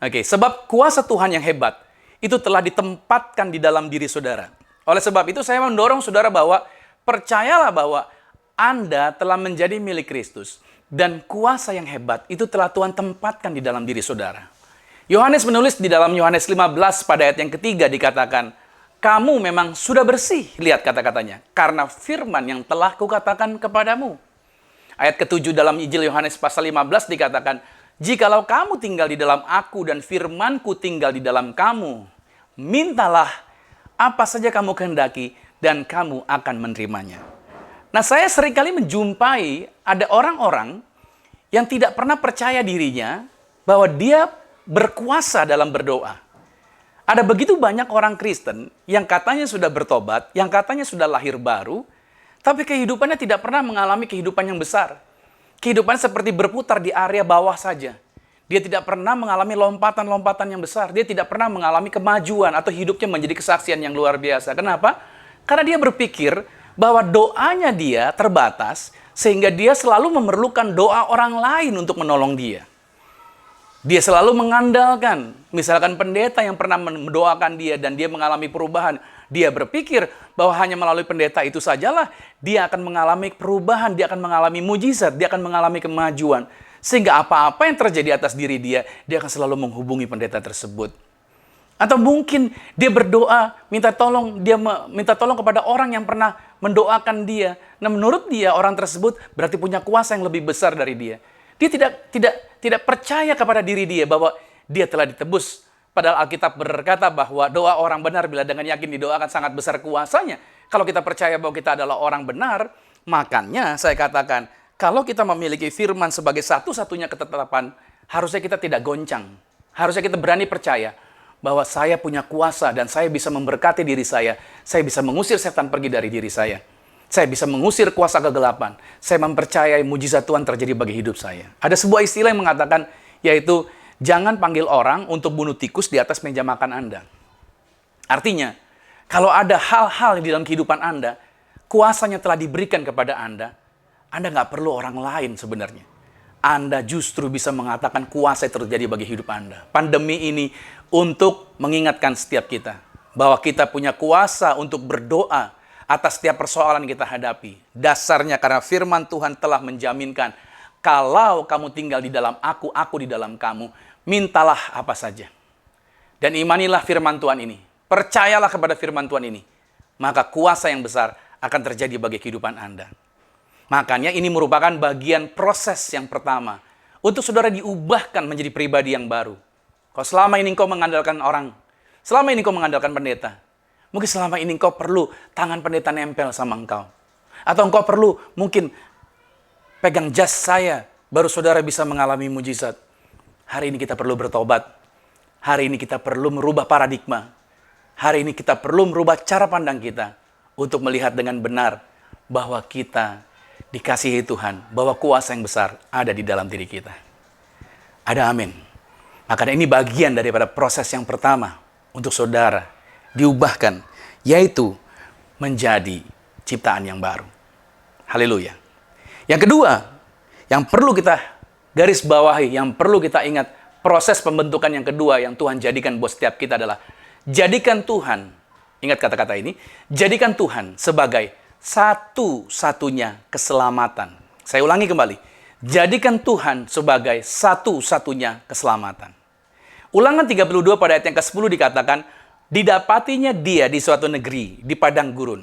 Oke, sebab kuasa Tuhan yang hebat itu telah ditempatkan di dalam diri saudara. Oleh sebab itu saya mendorong saudara bahwa percayalah bahwa Anda telah menjadi milik Kristus dan kuasa yang hebat itu telah Tuhan tempatkan di dalam diri saudara. Yohanes menulis di dalam Yohanes 15 pada ayat yang ketiga dikatakan, kamu memang sudah bersih, lihat kata-katanya, karena firman yang telah kukatakan kepadamu. Ayat ke-7 dalam Injil Yohanes pasal 15 dikatakan, jikalau kamu tinggal di dalam aku dan firmanku tinggal di dalam kamu, mintalah apa saja kamu kehendaki dan kamu akan menerimanya. Nah, saya seringkali menjumpai ada orang-orang yang tidak pernah percaya dirinya bahwa dia berkuasa dalam berdoa. Ada begitu banyak orang Kristen yang katanya sudah bertobat, yang katanya sudah lahir baru, tapi kehidupannya tidak pernah mengalami kehidupan yang besar. Kehidupannya seperti berputar di area bawah saja. Dia tidak pernah mengalami lompatan-lompatan yang besar. Dia tidak pernah mengalami kemajuan atau hidupnya menjadi kesaksian yang luar biasa. Kenapa? Karena dia berpikir bahwa doanya dia terbatas, sehingga dia selalu memerlukan doa orang lain untuk menolong dia. Dia selalu mengandalkan, misalkan pendeta yang pernah mendoakan dia dan dia mengalami perubahan. Dia berpikir bahwa hanya melalui pendeta itu sajalah dia akan mengalami perubahan, dia akan mengalami mujizat, dia akan mengalami kemajuan. Sehingga apa-apa yang terjadi atas diri dia akan selalu menghubungi pendeta tersebut. Atau mungkin dia berdoa, minta tolong kepada orang yang pernah mendoakan dia. Nah, menurut dia orang tersebut berarti punya kuasa yang lebih besar dari dia. Dia tidak percaya kepada diri dia bahwa dia telah ditebus. Padahal Alkitab berkata bahwa doa orang benar bila dengan yakin didoakan sangat besar kuasanya. Kalau kita percaya bahwa kita adalah orang benar, makanya saya katakan, kalau kita memiliki firman sebagai satu-satunya ketetapan, harusnya kita tidak goncang. Harusnya kita berani percaya bahwa saya punya kuasa dan saya bisa memberkati diri saya bisa mengusir setan pergi dari diri saya bisa mengusir kuasa kegelapan, saya mempercayai mujizat Tuhan terjadi bagi hidup saya. Ada sebuah istilah yang mengatakan, yaitu jangan panggil orang untuk bunuh tikus di atas meja makan Anda. Artinya, kalau ada hal-hal di dalam kehidupan Anda, kuasanya telah diberikan kepada Anda nggak perlu orang lain sebenarnya. Anda justru bisa mengatakan kuasa yang terjadi bagi hidup Anda. Pandemi ini untuk mengingatkan setiap kita bahwa kita punya kuasa untuk berdoa atas setiap persoalan yang kita hadapi. Dasarnya karena firman Tuhan telah menjaminkan, kalau kamu tinggal di dalam aku di dalam kamu, mintalah apa saja. Dan imanilah firman Tuhan ini. Percayalah kepada firman Tuhan ini. Maka kuasa yang besar akan terjadi bagi kehidupan Anda. Makanya ini merupakan bagian proses yang pertama untuk saudara diubahkan menjadi pribadi yang baru. Kalau selama ini engkau mengandalkan orang, selama ini engkau mengandalkan pendeta, mungkin selama ini engkau perlu tangan pendeta nempel sama engkau. Atau engkau perlu mungkin pegang jas saya, baru saudara bisa mengalami mujizat. Hari ini kita perlu bertobat. Hari ini kita perlu merubah paradigma. Hari ini kita perlu merubah cara pandang kita untuk melihat dengan benar bahwa kita dikasihi Tuhan, bahwa kuasa yang besar ada di dalam diri kita. Ada amin. Makanya ini bagian daripada proses yang pertama untuk saudara diubahkan, yaitu menjadi ciptaan yang baru. Haleluya. Yang kedua, yang perlu kita garis bawahi, yang perlu kita ingat, proses pembentukan yang kedua yang Tuhan jadikan buat setiap kita adalah jadikan Tuhan, ingat kata-kata ini, jadikan Tuhan sebagai satu-satunya keselamatan. Saya ulangi kembali, jadikan Tuhan sebagai satu-satunya keselamatan. Ulangan 32 pada ayat yang ke-10 dikatakan, didapatinya dia di suatu negeri, di padang gurun,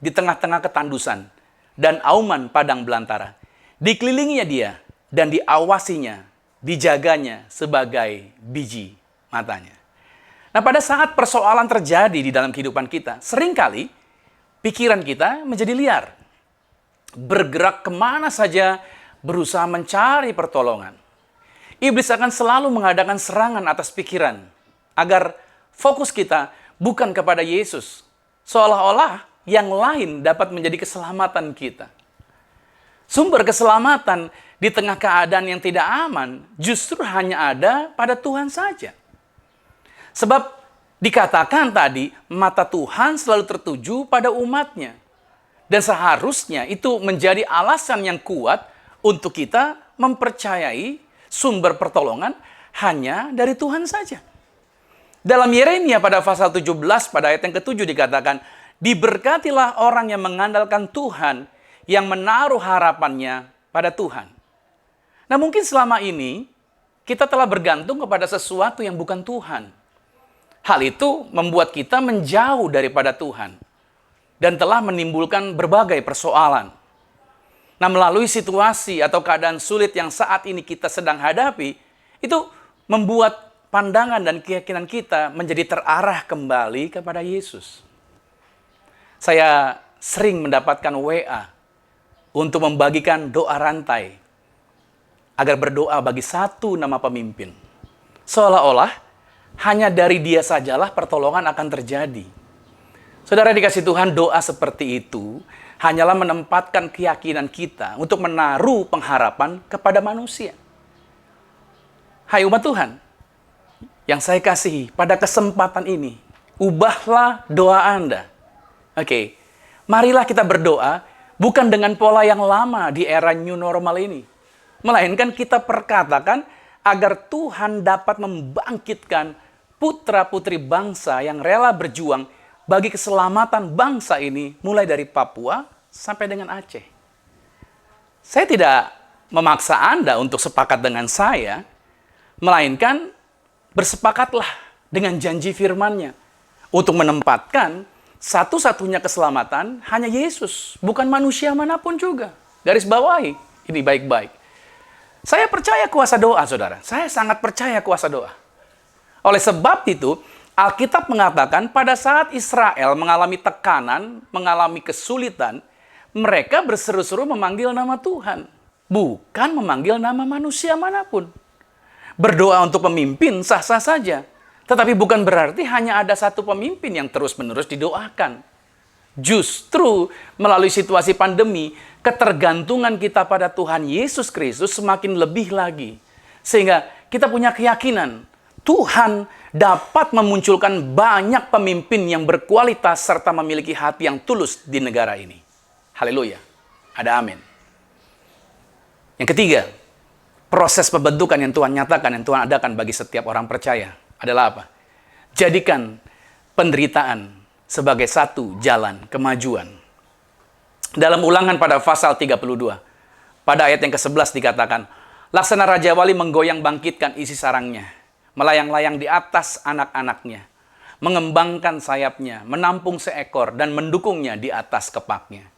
di tengah-tengah ketandusan, dan auman padang belantara. Dikelilinginya dia, dan diawasinya, dijaganya sebagai biji matanya. Nah, pada saat persoalan terjadi di dalam kehidupan kita, seringkali pikiran kita menjadi liar. Bergerak kemana saja, berusaha mencari pertolongan. Iblis akan selalu mengadakan serangan atas pikiran, agar fokus kita bukan kepada Yesus. Seolah-olah yang lain dapat menjadi keselamatan kita. Sumber keselamatan di tengah keadaan yang tidak aman justru hanya ada pada Tuhan saja. Sebab dikatakan tadi, mata Tuhan selalu tertuju pada umatnya. Dan seharusnya itu menjadi alasan yang kuat untuk kita mempercayai sumber pertolongan hanya dari Tuhan saja. Dalam Yeremia pada pasal 17 pada ayat yang ke-7 dikatakan, diberkatilah orang yang mengandalkan Tuhan, yang menaruh harapannya pada Tuhan. Nah, mungkin selama ini kita telah bergantung kepada sesuatu yang bukan Tuhan. Hal itu membuat kita menjauh daripada Tuhan dan telah menimbulkan berbagai persoalan. Nah, melalui situasi atau keadaan sulit yang saat ini kita sedang hadapi, itu membuat pandangan dan keyakinan kita menjadi terarah kembali kepada Yesus. Saya sering mendapatkan WA untuk membagikan doa rantai agar berdoa bagi satu nama pemimpin. Seolah-olah hanya dari dia sajalah pertolongan akan terjadi. Saudara dikasih Tuhan, doa seperti itu hanyalah menempatkan keyakinan kita untuk menaruh pengharapan kepada manusia. Hai umat Tuhan, yang saya kasihi, pada kesempatan ini, ubahlah doa Anda. Oke, marilah kita berdoa bukan dengan pola yang lama di era new normal ini. Melainkan kita perkatakan agar Tuhan dapat membangkitkan putra-putri bangsa yang rela berjuang bagi keselamatan bangsa ini, mulai dari Papua sampai dengan Aceh. Saya tidak memaksa Anda untuk sepakat dengan saya, melainkan bersepakatlah dengan janji firman-Nya untuk menempatkan satu-satunya keselamatan hanya Yesus, bukan manusia manapun juga. Garis bawahi ini baik-baik. Saya percaya kuasa doa, saudara. Saya sangat percaya kuasa doa. Oleh sebab itu, Alkitab mengatakan pada saat Israel mengalami tekanan, mengalami kesulitan, mereka berseru-seru memanggil nama Tuhan, bukan memanggil nama manusia manapun. Berdoa untuk pemimpin sah-sah saja, Tetapi bukan berarti hanya ada satu pemimpin yang terus-menerus didoakan. Justru melalui situasi pandemi, ketergantungan kita pada Tuhan Yesus Kristus semakin lebih lagi. Sehingga kita punya keyakinan, Tuhan dapat memunculkan banyak pemimpin yang berkualitas serta memiliki hati yang tulus di negara ini. Haleluya. Ada amin. Yang ketiga, proses pembentukan yang Tuhan nyatakan, yang Tuhan adakan bagi setiap orang percaya adalah apa? Jadikan penderitaan sebagai satu jalan kemajuan. Dalam Ulangan pada pasal 32, pada ayat yang ke-11 dikatakan, laksana Raja Wali menggoyang bangkitkan isi sarangnya, melayang-layang di atas anak-anaknya, mengembangkan sayapnya, menampung seekor, dan mendukungnya di atas kepaknya.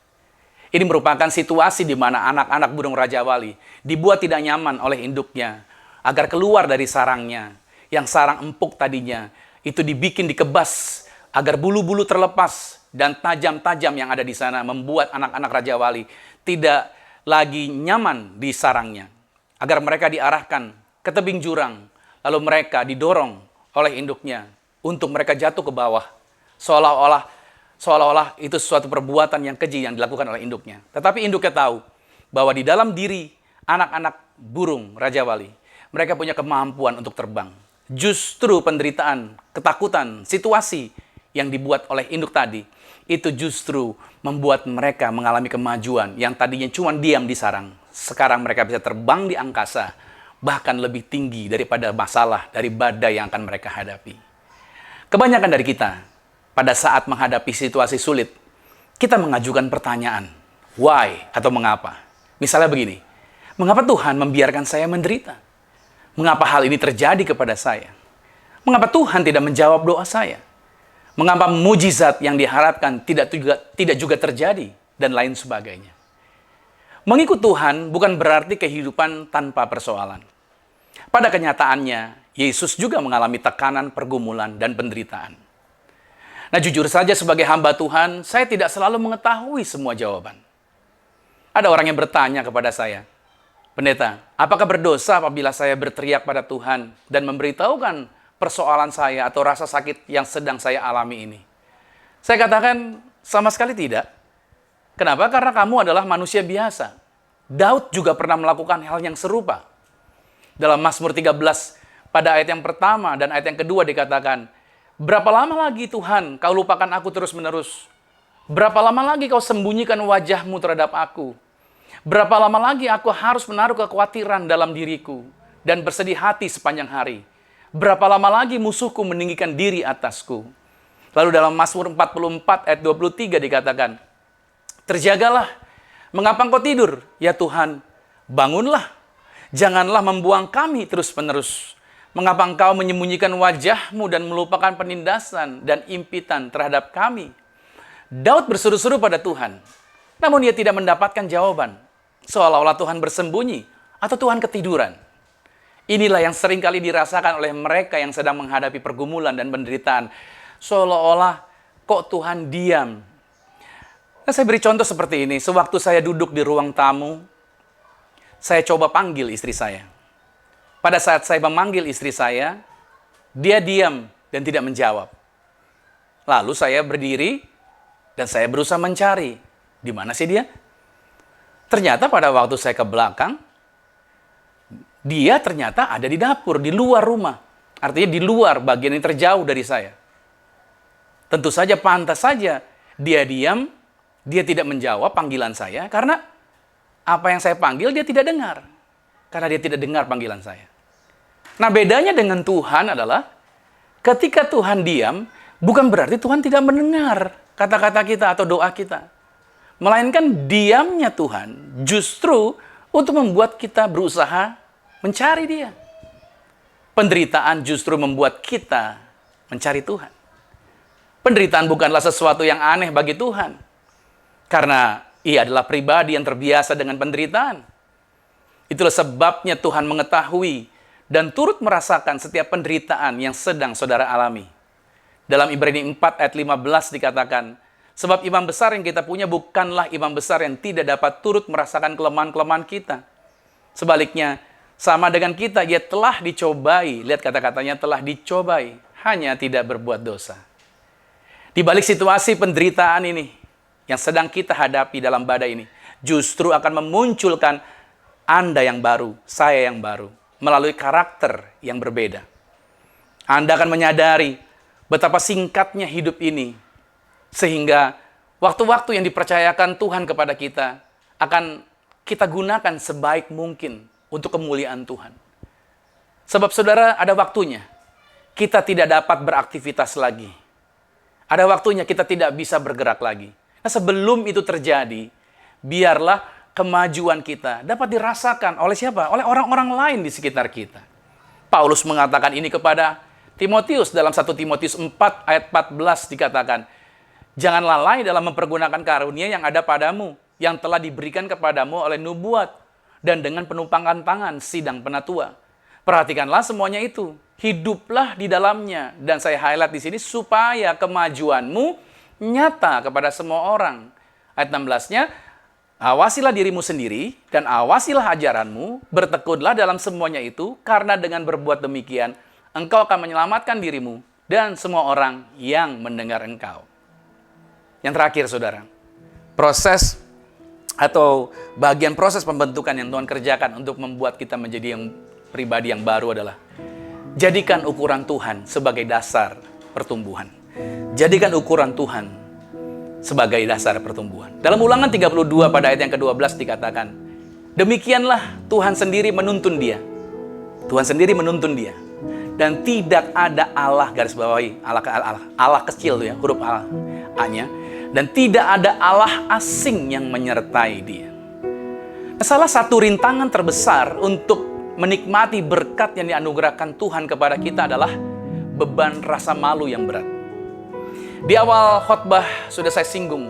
Ini merupakan situasi di mana anak-anak burung Raja Wali dibuat tidak nyaman oleh induknya, agar keluar dari sarangnya, yang sarang empuk tadinya, itu dibikin dikebas, agar bulu-bulu terlepas, dan tajam-tajam yang ada di sana membuat anak-anak Raja Wali tidak lagi nyaman di sarangnya. Agar mereka diarahkan ke tebing jurang, lalu mereka didorong oleh induknya untuk mereka jatuh ke bawah. Seolah-olah itu suatu perbuatan yang keji yang dilakukan oleh induknya. Tetapi induknya tahu bahwa di dalam diri anak-anak burung Raja Wali, mereka punya kemampuan untuk terbang. Justru penderitaan, ketakutan, situasi yang dibuat oleh induk tadi, itu justru membuat mereka mengalami kemajuan yang tadinya cuma diam di sarang. Sekarang mereka bisa terbang di angkasa, bahkan lebih tinggi daripada masalah dari badai yang akan mereka hadapi. Kebanyakan dari kita, pada saat menghadapi situasi sulit, kita mengajukan pertanyaan, why atau mengapa? Misalnya begini, mengapa Tuhan membiarkan saya menderita? Mengapa hal ini terjadi kepada saya? Mengapa Tuhan tidak menjawab doa saya? Mengapa mujizat yang diharapkan tidak juga terjadi, dan lain sebagainya. Mengikut Tuhan bukan berarti kehidupan tanpa persoalan. Pada kenyataannya, Yesus juga mengalami tekanan, pergumulan, dan penderitaan. Nah, jujur saja sebagai hamba Tuhan, saya tidak selalu mengetahui semua jawaban. Ada orang yang bertanya kepada saya, pendeta, apakah berdosa apabila saya berteriak pada Tuhan dan memberitahukan persoalan saya atau rasa sakit yang sedang saya alami ini? Saya katakan, sama sekali tidak. Kenapa? Karena kamu adalah manusia biasa. Daud juga pernah melakukan hal yang serupa. Dalam Mazmur 13, pada ayat yang pertama dan ayat yang kedua dikatakan, berapa lama lagi Tuhan kau lupakan aku terus-menerus? Berapa lama lagi kau sembunyikan wajahmu terhadap aku? Berapa lama lagi aku harus menaruh kekhawatiran dalam diriku dan bersedih hati sepanjang hari? Berapa lama lagi musuhku meninggikan diri atasku? Lalu dalam Mazmur 44 ayat 23 dikatakan, terjagalah, mengapa engkau tidur? Ya Tuhan, bangunlah, janganlah membuang kami terus-menerus. Mengapa engkau menyembunyikan wajahmu dan melupakan penindasan dan impitan terhadap kami? Daud berseru-seru pada Tuhan, namun ia tidak mendapatkan jawaban. Seolah-olah Tuhan bersembunyi atau Tuhan ketiduran. Inilah yang sering kali dirasakan oleh mereka yang sedang menghadapi pergumulan dan penderitaan. Seolah-olah kok Tuhan diam. Nah, saya beri contoh seperti ini. Sewaktu saya duduk di ruang tamu, saya coba panggil istri saya. Pada saat saya memanggil istri saya, dia diam dan tidak menjawab. Lalu saya berdiri dan saya berusaha mencari. Di mana sih dia? Ternyata pada waktu saya ke belakang, dia ternyata ada di dapur, di luar rumah. Artinya di luar, bagian yang terjauh dari saya. Tentu saja pantas saja dia diam, dia tidak menjawab panggilan saya, karena apa yang saya panggil dia tidak dengar. Karena dia tidak dengar panggilan saya. Nah, bedanya dengan Tuhan adalah ketika Tuhan diam, bukan berarti Tuhan tidak mendengar kata-kata kita atau doa kita. Melainkan diamnya Tuhan justru untuk membuat kita berusaha mencari dia. Penderitaan justru membuat kita mencari Tuhan. Penderitaan bukanlah sesuatu yang aneh bagi Tuhan. Karena ia adalah pribadi yang terbiasa dengan penderitaan. Itulah sebabnya Tuhan mengetahui dan turut merasakan setiap penderitaan yang sedang saudara alami. Dalam Ibrani 4 ayat 15 dikatakan, sebab imam besar yang kita punya bukanlah imam besar yang tidak dapat turut merasakan kelemahan-kelemahan kita. Sebaliknya, sama dengan kita, ia telah dicobai. Lihat kata-katanya, telah dicobai. hanya tidak berbuat dosa. Di balik situasi penderitaan ini yang sedang kita hadapi dalam badai ini, justru akan memunculkan Anda yang baru, saya yang baru, melalui karakter yang berbeda. Anda akan menyadari betapa singkatnya hidup ini, sehingga waktu-waktu yang dipercayakan Tuhan kepada kita akan kita gunakan sebaik mungkin untuk kemuliaan Tuhan. Sebab saudara, ada waktunya kita tidak dapat beraktivitas lagi. Ada waktunya kita tidak bisa bergerak lagi. Nah, sebelum itu terjadi, biarlah kemajuan kita dapat dirasakan oleh siapa? Oleh orang-orang lain di sekitar kita. Paulus mengatakan ini kepada Timotius dalam 1 Timotius 4 ayat 14 dikatakan, jangan lalai dalam mempergunakan karunia yang ada padamu, yang telah diberikan kepadamu oleh nubuat, dan dengan penumpangan tangan sidang penatua. Perhatikanlah semuanya itu, hiduplah di dalamnya, dan saya highlight di sini supaya kemajuanmu nyata kepada semua orang. Ayat 16-nya, awasilah dirimu sendiri dan awasilah ajaranmu, bertekunlah dalam semuanya itu, karena dengan berbuat demikian, engkau akan menyelamatkan dirimu dan semua orang yang mendengar engkau. Yang terakhir, saudara, proses atau bagian proses pembentukan yang Tuhan kerjakan untuk membuat kita menjadi yang pribadi yang baru adalah jadikan ukuran Tuhan sebagai dasar pertumbuhan. Jadikan ukuran Tuhan sebagai dasar pertumbuhan. Dalam Ulangan 32 pada ayat yang ke-12 dikatakan, demikianlah Tuhan sendiri menuntun dia. Tuhan sendiri menuntun dia. Dan tidak ada Allah, garis bawahi, Allah kecil tuh ya, huruf A-nya. Dan tidak ada Allah asing yang menyertai dia. Salah satu rintangan terbesar untuk menikmati berkat yang dianugerahkan Tuhan kepada kita adalah beban rasa malu yang berat. Di awal khotbah sudah saya singgung,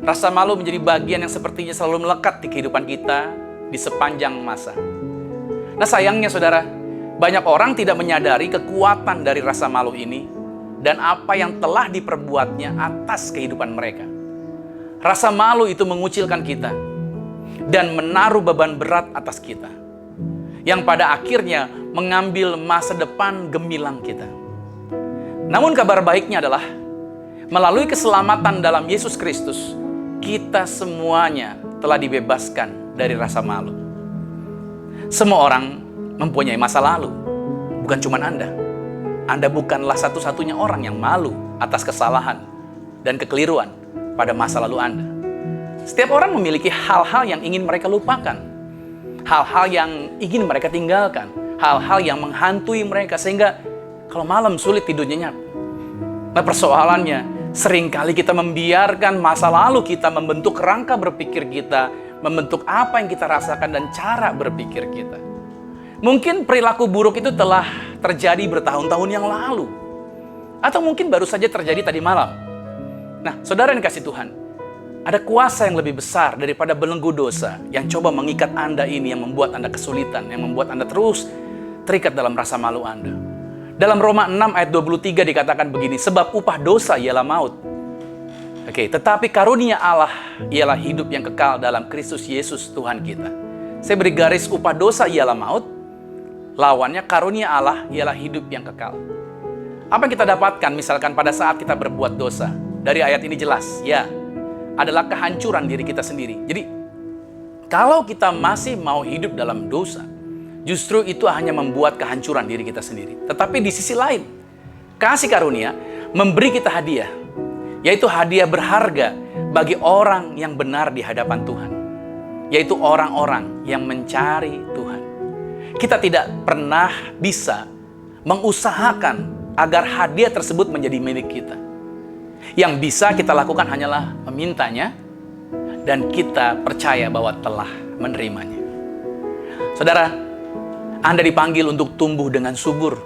rasa malu menjadi bagian yang sepertinya selalu melekat di kehidupan kita di sepanjang masa. Nah, sayangnya saudara, banyak orang tidak menyadari kekuatan dari rasa malu ini dan apa yang telah diperbuatnya atas kehidupan mereka. Rasa malu itu mengucilkan kita dan menaruh beban berat atas kita, yang pada akhirnya mengambil masa depan gemilang kita. Namun kabar baiknya adalah, melalui keselamatan dalam Yesus Kristus, kita semuanya telah dibebaskan dari rasa malu. Semua orang mempunyai masa lalu, bukan cuma Anda. Anda bukanlah satu-satunya orang yang malu atas kesalahan dan kekeliruan pada masa lalu Anda. Setiap orang memiliki hal-hal yang ingin mereka lupakan, hal-hal yang ingin mereka tinggalkan, hal-hal yang menghantui mereka sehingga kalau malam sulit tidur nyenyak. Nah, persoalannya, seringkali kita membiarkan masa lalu kita membentuk kerangka berpikir kita, membentuk apa yang kita rasakan dan cara berpikir kita. Mungkin perilaku buruk itu telah terjadi bertahun-tahun yang lalu, atau mungkin baru saja terjadi tadi malam. Nah, saudara yang dikasih Tuhan, ada kuasa yang lebih besar daripada belenggu dosa yang coba mengikat Anda ini, yang membuat Anda kesulitan, yang membuat Anda terus terikat dalam rasa malu Anda. Dalam Roma 6 ayat 23 dikatakan begini, sebab upah dosa ialah maut. Tetapi karunia Allah ialah hidup yang kekal dalam Kristus Yesus Tuhan kita. Saya beri garis, upah dosa ialah maut, lawannya karunia Allah ialah hidup yang kekal. Apa yang kita dapatkan misalkan pada saat kita berbuat dosa? Dari ayat ini jelas, ya, adalah kehancuran diri kita sendiri. Jadi, kalau kita masih mau hidup dalam dosa, justru itu hanya membuat kehancuran diri kita sendiri. Tetapi di sisi lain, kasih karunia memberi kita hadiah, yaitu hadiah berharga bagi orang yang benar di hadapan Tuhan, yaitu orang-orang yang mencari Tuhan. Kita tidak pernah bisa mengusahakan agar hadiah tersebut menjadi milik kita. Yang bisa kita lakukan hanyalah memintanya, dan kita percaya bahwa telah menerimanya. Saudara, Anda dipanggil untuk tumbuh dengan subur.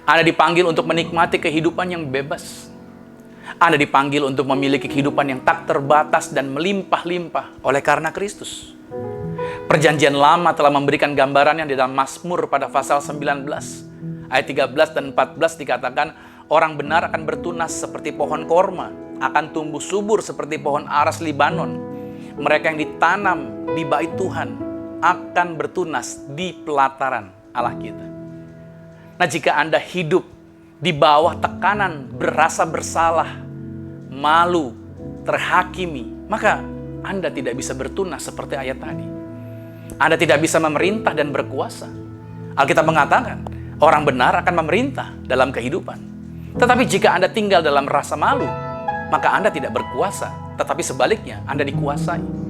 Anda dipanggil untuk menikmati kehidupan yang bebas. Anda dipanggil untuk memiliki kehidupan yang tak terbatas dan melimpah-limpah oleh karena Kristus. Perjanjian Lama telah memberikan gambaran yang di dalam Mazmur pada pasal 19, ayat 13 dan 14 dikatakan, orang benar akan bertunas seperti pohon korma, akan tumbuh subur seperti pohon aras Libanon. Mereka yang ditanam di bait Tuhan akan bertunas di pelataran Allah kita. Nah, jika Anda hidup di bawah tekanan, berasa bersalah, malu, terhakimi, maka Anda tidak bisa bertunas seperti ayat tadi. Anda tidak bisa memerintah dan berkuasa. Alkitab mengatakan, orang benar akan memerintah dalam kehidupan. Tetapi jika Anda tinggal dalam rasa malu, maka Anda tidak berkuasa, tetapi sebaliknya Anda dikuasai.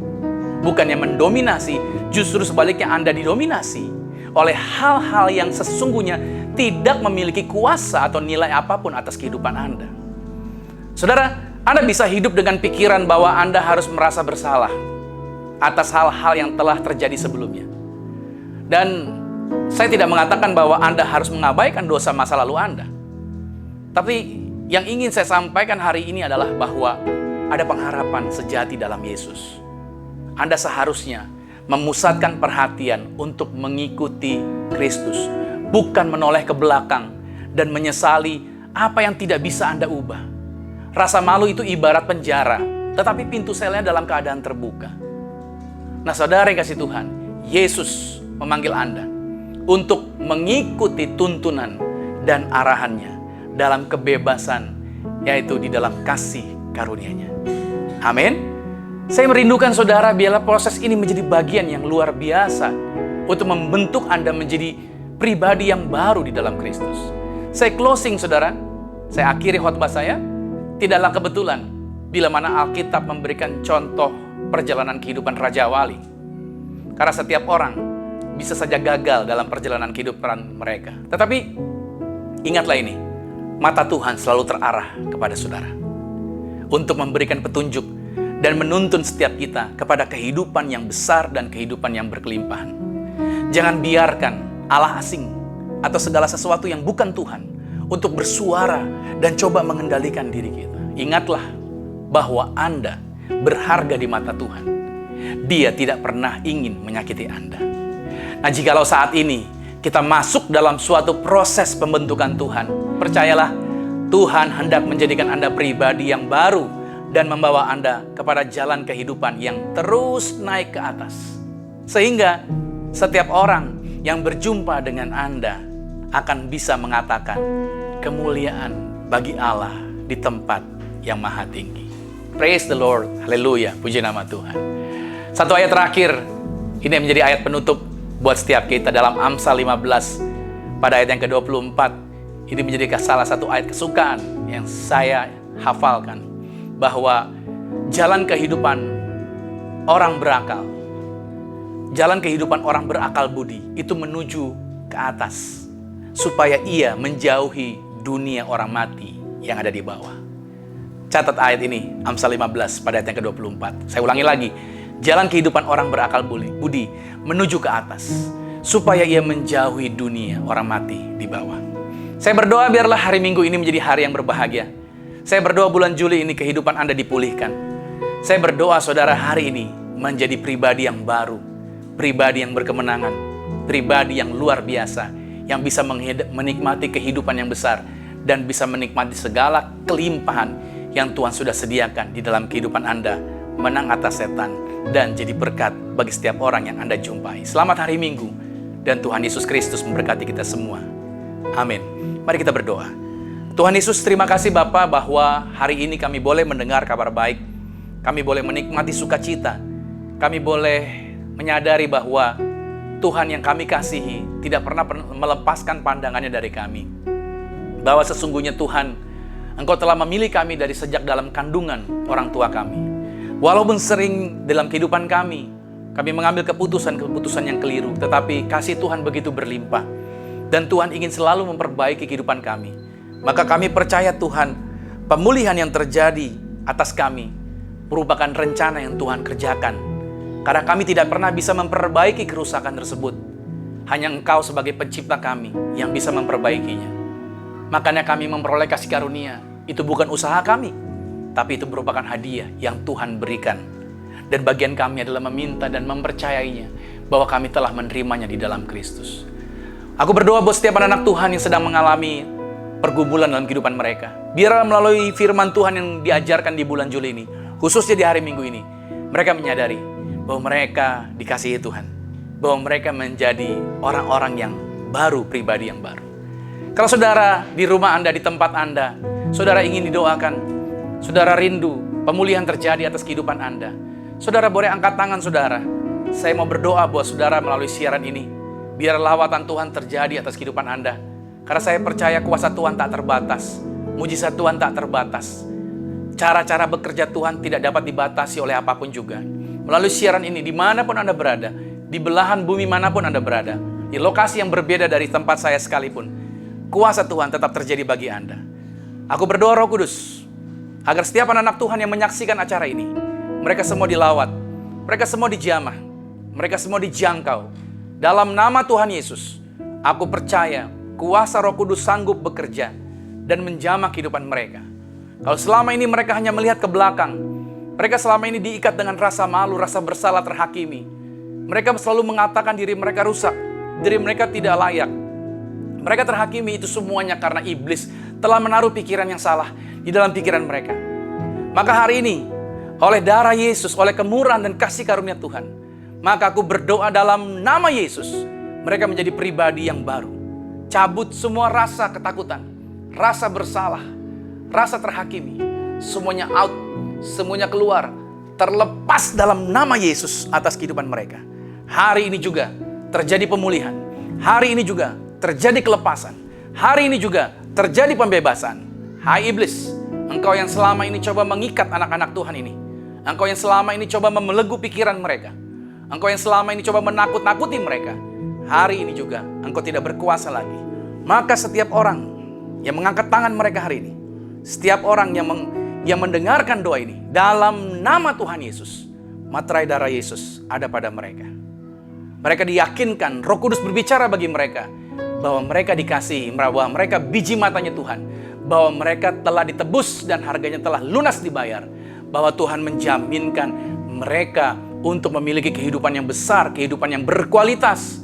Bukannya mendominasi, justru sebaliknya Anda didominasi oleh hal-hal yang sesungguhnya tidak memiliki kuasa atau nilai apapun atas kehidupan Anda. Saudara, Anda bisa hidup dengan pikiran bahwa Anda harus merasa bersalah atas hal-hal yang telah terjadi sebelumnya. Dan saya tidak mengatakan bahwa Anda harus mengabaikan dosa masa lalu Anda. Tapi yang ingin saya sampaikan hari ini adalah bahwa ada pengharapan sejati dalam Yesus. Anda seharusnya memusatkan perhatian untuk mengikuti Kristus, bukan menoleh ke belakang dan menyesali apa yang tidak bisa Anda ubah. Rasa malu itu ibarat penjara, tetapi pintu selnya dalam keadaan terbuka. Nah, saudara yang kasih Tuhan, Yesus memanggil Anda untuk mengikuti tuntunan dan arahannya dalam kebebasan, yaitu di dalam kasih karunia-Nya. Amin. Saya merindukan saudara, biarlah proses ini menjadi bagian yang luar biasa untuk membentuk Anda menjadi pribadi yang baru di dalam Kristus. Saya closing, saudara. Saya akhiri khotbah saya. Tidaklah kebetulan bila mana Alkitab memberikan contoh perjalanan kehidupan Raja Wali. Karena setiap orang bisa saja gagal dalam perjalanan kehidupan mereka. Tetapi ingatlah ini, mata Tuhan selalu terarah kepada saudara untuk memberikan petunjuk dan menuntun setiap kita kepada kehidupan yang besar dan kehidupan yang berkelimpahan. Jangan biarkan Allah asing atau segala sesuatu yang bukan Tuhan untuk bersuara dan coba mengendalikan diri kita. Ingatlah bahwa Anda berharga di mata Tuhan. Dia tidak pernah ingin menyakiti Anda. Nah, jikalau saat ini kita masuk dalam suatu proses pembentukan Tuhan, percayalah, Tuhan hendak menjadikan Anda pribadi yang baru dan membawa Anda kepada jalan kehidupan yang terus naik ke atas. Sehingga setiap orang yang berjumpa dengan Anda akan bisa mengatakan, kemuliaan bagi Allah di tempat yang maha tinggi. Praise the Lord. Haleluya. Puji nama Tuhan. Satu ayat terakhir, ini yang menjadi ayat penutup buat setiap kita dalam Amsal 15 pada ayat yang ke-24. Ini menjadi salah satu ayat kesukaan yang saya hafalkan, bahwa jalan kehidupan orang berakal, jalan kehidupan orang berakal budi itu menuju ke atas, supaya ia menjauhi dunia orang mati yang ada di bawah. Catat ayat ini, Amsal 15 pada ayat yang ke-24. Saya ulangi lagi, jalan kehidupan orang berakal budi menuju ke atas, supaya ia menjauhi dunia orang mati di bawah. Saya berdoa biarlah hari Minggu ini menjadi hari yang berbahagia. Saya berdoa bulan Juli ini kehidupan Anda dipulihkan. Saya berdoa saudara hari ini menjadi pribadi yang baru, pribadi yang berkemenangan, pribadi yang luar biasa, yang bisa menikmati kehidupan yang besar dan bisa menikmati segala kelimpahan yang Tuhan sudah sediakan di dalam kehidupan Anda, menang atas setan dan jadi berkat bagi setiap orang yang Anda jumpai. Selamat hari Minggu dan Tuhan Yesus Kristus memberkati kita semua. Amin. Mari kita berdoa. Tuhan Yesus, terima kasih Bapa bahwa hari ini kami boleh mendengar kabar baik. Kami boleh menikmati sukacita. Kami boleh menyadari bahwa Tuhan yang kami kasihi tidak pernah melepaskan pandangannya dari kami. Bahwa sesungguhnya Tuhan, Engkau telah memilih kami dari sejak dalam kandungan orang tua kami. Walaupun sering dalam kehidupan kami mengambil keputusan-keputusan yang keliru, tetapi kasih Tuhan begitu berlimpah. Dan Tuhan ingin selalu memperbaiki kehidupan kami. Maka kami percaya Tuhan, pemulihan yang terjadi atas kami merupakan rencana yang Tuhan kerjakan. Karena kami tidak pernah bisa memperbaiki kerusakan tersebut. Hanya Engkau sebagai pencipta kami yang bisa memperbaikinya. Makanya kami memperoleh kasih karunia. Itu bukan usaha kami, tapi itu merupakan hadiah yang Tuhan berikan. Dan bagian kami adalah meminta dan mempercayainya bahwa kami telah menerimanya di dalam Kristus. Aku berdoa buat setiap anak Tuhan yang sedang mengalami pergumulan dalam kehidupan mereka. Biarlah melalui firman Tuhan yang diajarkan di bulan Juli ini, khususnya di hari Minggu ini, mereka menyadari bahwa mereka dikasihi Tuhan, bahwa mereka menjadi orang-orang yang baru, pribadi yang baru. Kalau saudara di rumah Anda, di tempat Anda, saudara ingin didoakan, saudara rindu pemulihan terjadi atas kehidupan Anda, saudara boleh angkat tangan saudara. Saya mau berdoa buat saudara melalui siaran ini. Biar lawatan Tuhan terjadi atas kehidupan Anda. Karena saya percaya kuasa Tuhan tak terbatas. Mujizat Tuhan tak terbatas. Cara-cara bekerja Tuhan tidak dapat dibatasi oleh apapun juga. Melalui siaran ini, dimanapun Anda berada, di belahan bumi manapun Anda berada, di lokasi yang berbeda dari tempat saya sekalipun, kuasa Tuhan tetap terjadi bagi Anda. Aku berdoa Roh Kudus, agar setiap anak-anak Tuhan yang menyaksikan acara ini, mereka semua dilawat, mereka semua dijamah, mereka semua dijangkau. Dalam nama Tuhan Yesus, aku percaya kuasa Roh Kudus sanggup bekerja dan menjamah kehidupan mereka. Kalau selama ini mereka hanya melihat ke belakang, mereka selama ini diikat dengan rasa malu, rasa bersalah terhakimi. Mereka selalu mengatakan diri mereka rusak, diri mereka tidak layak. Mereka terhakimi itu semuanya karena iblis telah menaruh pikiran yang salah di dalam pikiran mereka. Maka hari ini, oleh darah Yesus, oleh kemurahan dan kasih karunia Tuhan, maka aku berdoa dalam nama Yesus, mereka menjadi pribadi yang baru. Cabut semua rasa ketakutan, rasa bersalah, rasa terhakimi. Semuanya out, semuanya keluar, terlepas dalam nama Yesus atas kehidupan mereka. Hari ini juga terjadi pemulihan. Hari ini juga terjadi kelepasan. Hari ini juga terjadi pembebasan. Hai iblis, engkau yang selama ini coba mengikat anak-anak Tuhan ini. Engkau yang selama ini coba memelegu pikiran mereka. Engkau yang selama ini coba menakut-nakuti mereka. Hari ini juga engkau tidak berkuasa lagi. Maka setiap orang yang mengangkat tangan mereka hari ini, setiap orang yang mendengarkan doa ini, dalam nama Tuhan Yesus, materai darah Yesus ada pada mereka. Mereka diyakinkan, Roh Kudus berbicara bagi mereka, bahwa mereka dikasihi, bahwa mereka biji matanya Tuhan, bahwa mereka telah ditebus dan harganya telah lunas dibayar, bahwa Tuhan menjaminkan mereka untuk memiliki kehidupan yang besar, kehidupan yang berkualitas,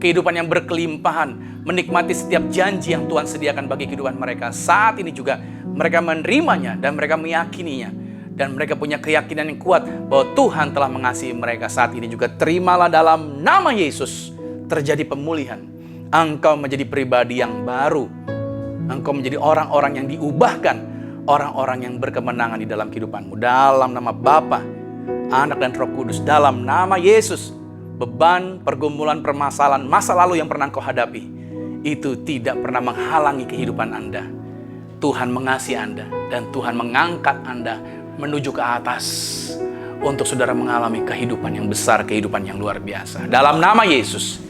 kehidupan yang berkelimpahan, menikmati setiap janji yang Tuhan sediakan bagi kehidupan mereka. Saat ini juga mereka menerimanya dan mereka meyakininya. Dan mereka punya keyakinan yang kuat bahwa Tuhan telah mengasihi mereka. Saat ini juga terimalah dalam nama Yesus terjadi pemulihan. Engkau menjadi pribadi yang baru. Engkau menjadi orang-orang yang diubahkan. Orang-orang yang berkemenangan di dalam kehidupanmu. Dalam nama Bapa, Anak dan Roh Kudus. Dalam nama Yesus. Beban, pergumulan, permasalahan masa lalu yang pernah engkau hadapi, itu tidak pernah menghalangi kehidupan Anda. Tuhan mengasihi Anda dan Tuhan mengangkat Anda menuju ke atas untuk saudara mengalami kehidupan yang besar, kehidupan yang luar biasa. Dalam nama Yesus.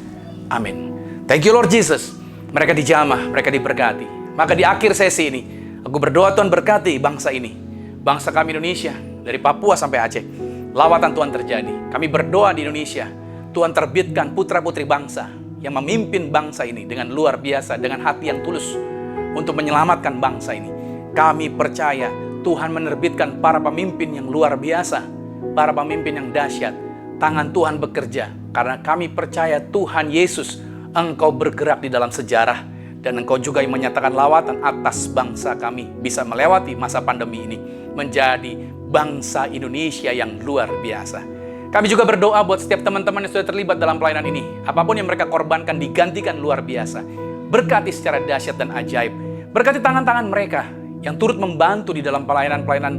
Amin. Thank you Lord Jesus. Mereka dijamah, mereka diberkati. Maka di akhir sesi ini, aku berdoa Tuhan berkati bangsa ini. Bangsa kami Indonesia, dari Papua sampai Aceh. Lawatan Tuhan terjadi. Kami berdoa di Indonesia, Tuhan terbitkan putra-putri bangsa yang memimpin bangsa ini dengan luar biasa, dengan hati yang tulus untuk menyelamatkan bangsa ini. Kami percaya Tuhan menerbitkan para pemimpin yang luar biasa, para pemimpin yang dahsyat. Tangan Tuhan bekerja karena kami percaya Tuhan Yesus, Engkau bergerak di dalam sejarah dan Engkau juga yang menyatakan lawatan atas bangsa kami bisa melewati masa pandemi ini menjadi bangsa Indonesia yang luar biasa. Kami juga berdoa buat setiap teman-teman yang sudah terlibat dalam pelayanan ini. Apapun yang mereka korbankan digantikan luar biasa. Berkati secara dahsyat dan ajaib. Berkati tangan-tangan mereka yang turut membantu di dalam pelayanan-pelayanan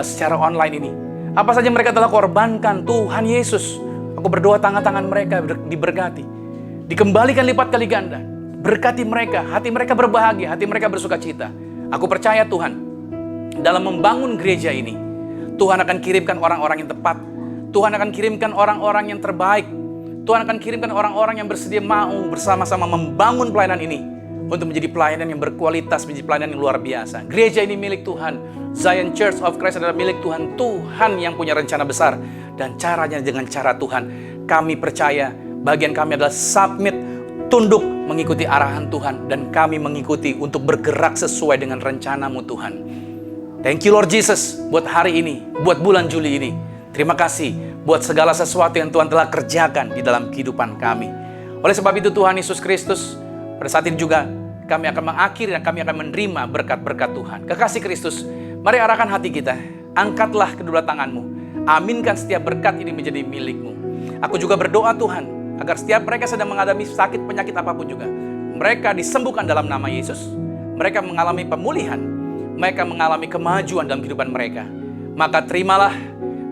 secara online ini. Apa saja mereka telah korbankan, Tuhan Yesus, aku berdoa tangan-tangan mereka diberkati. Dikembalikan lipat kali ganda. Berkati mereka, hati mereka berbahagia, hati mereka bersukacita. Aku percaya Tuhan, dalam membangun gereja ini, Tuhan akan kirimkan orang-orang yang tepat. Tuhan akan kirimkan orang-orang yang terbaik. Tuhan akan kirimkan orang-orang yang bersedia mau bersama-sama membangun pelayanan ini untuk menjadi pelayanan yang berkualitas, menjadi pelayanan yang luar biasa. Gereja ini milik Tuhan. Zion Church of Christ adalah milik Tuhan. Tuhan yang punya rencana besar dan caranya dengan cara Tuhan. Kami percaya bagian kami adalah submit, tunduk mengikuti arahan Tuhan dan kami mengikuti untuk bergerak sesuai dengan rencanamu Tuhan. Thank you Lord Jesus buat hari ini, buat bulan Juli ini. Terima kasih buat segala sesuatu yang Tuhan telah kerjakan di dalam kehidupan kami. Oleh sebab itu Tuhan Yesus Kristus, pada saat ini juga kami akan mengakhiri dan kami akan menerima berkat-berkat Tuhan. Kekasih Kristus, mari arahkan hati kita. Angkatlah kedua tanganmu. Aminkan setiap berkat ini menjadi milikmu. Aku juga berdoa Tuhan, agar setiap mereka sedang mengalami sakit penyakit apapun juga, mereka disembuhkan dalam nama Yesus, mereka mengalami pemulihan, mereka mengalami kemajuan dalam kehidupan mereka. Maka terimalah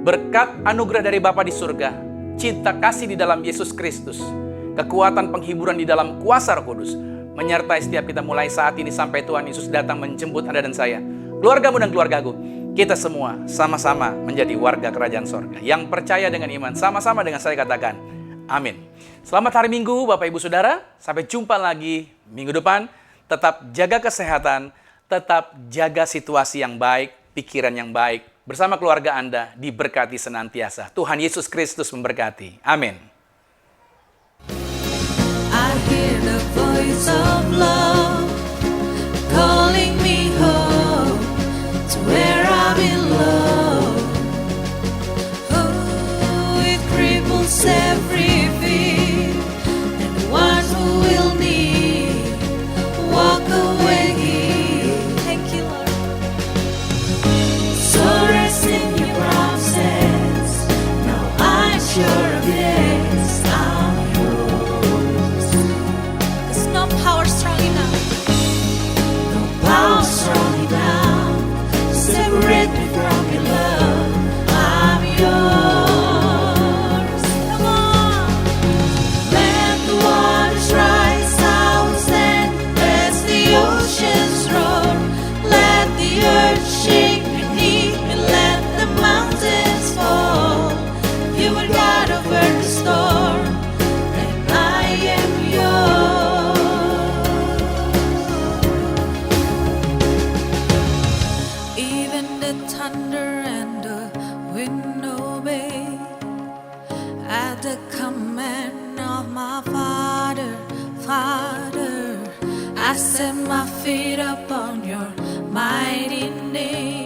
berkat anugerah dari Bapa di surga, cinta kasih di dalam Yesus Kristus, kekuatan penghiburan di dalam kuasa Roh Kudus, menyertai setiap kita mulai saat ini sampai Tuhan Yesus datang menjemput Anda dan saya, keluargamu dan keluargaku. Kita semua sama-sama menjadi warga kerajaan sorga. Yang percaya dengan iman, sama-sama dengan saya katakan, amin. Selamat hari Minggu Bapak Ibu Saudara, sampai jumpa lagi minggu depan. Tetap jaga kesehatan, tetap jaga situasi yang baik, pikiran yang baik. Bersama keluarga Anda diberkati senantiasa. Tuhan Yesus Kristus memberkati. Amin. I hear the voice of love calling me home to where I belong. Oh, it cripples every fear, and the ones who will need walk away. Thank you, Lord. So rest in your promises. Now I'm sure of this. I'm yours. There's no power strong enough. No power strong enough to separate me from your love. I'm yours. Come on. Let the waters rise, I will stand as the oceans roar. Let the earth shake beneath me, let the mountains fall. You are God over the storm, and I am yours. Even the thunder and the wind obey at the command of my Father. Father, I set my feet upon your mighty name.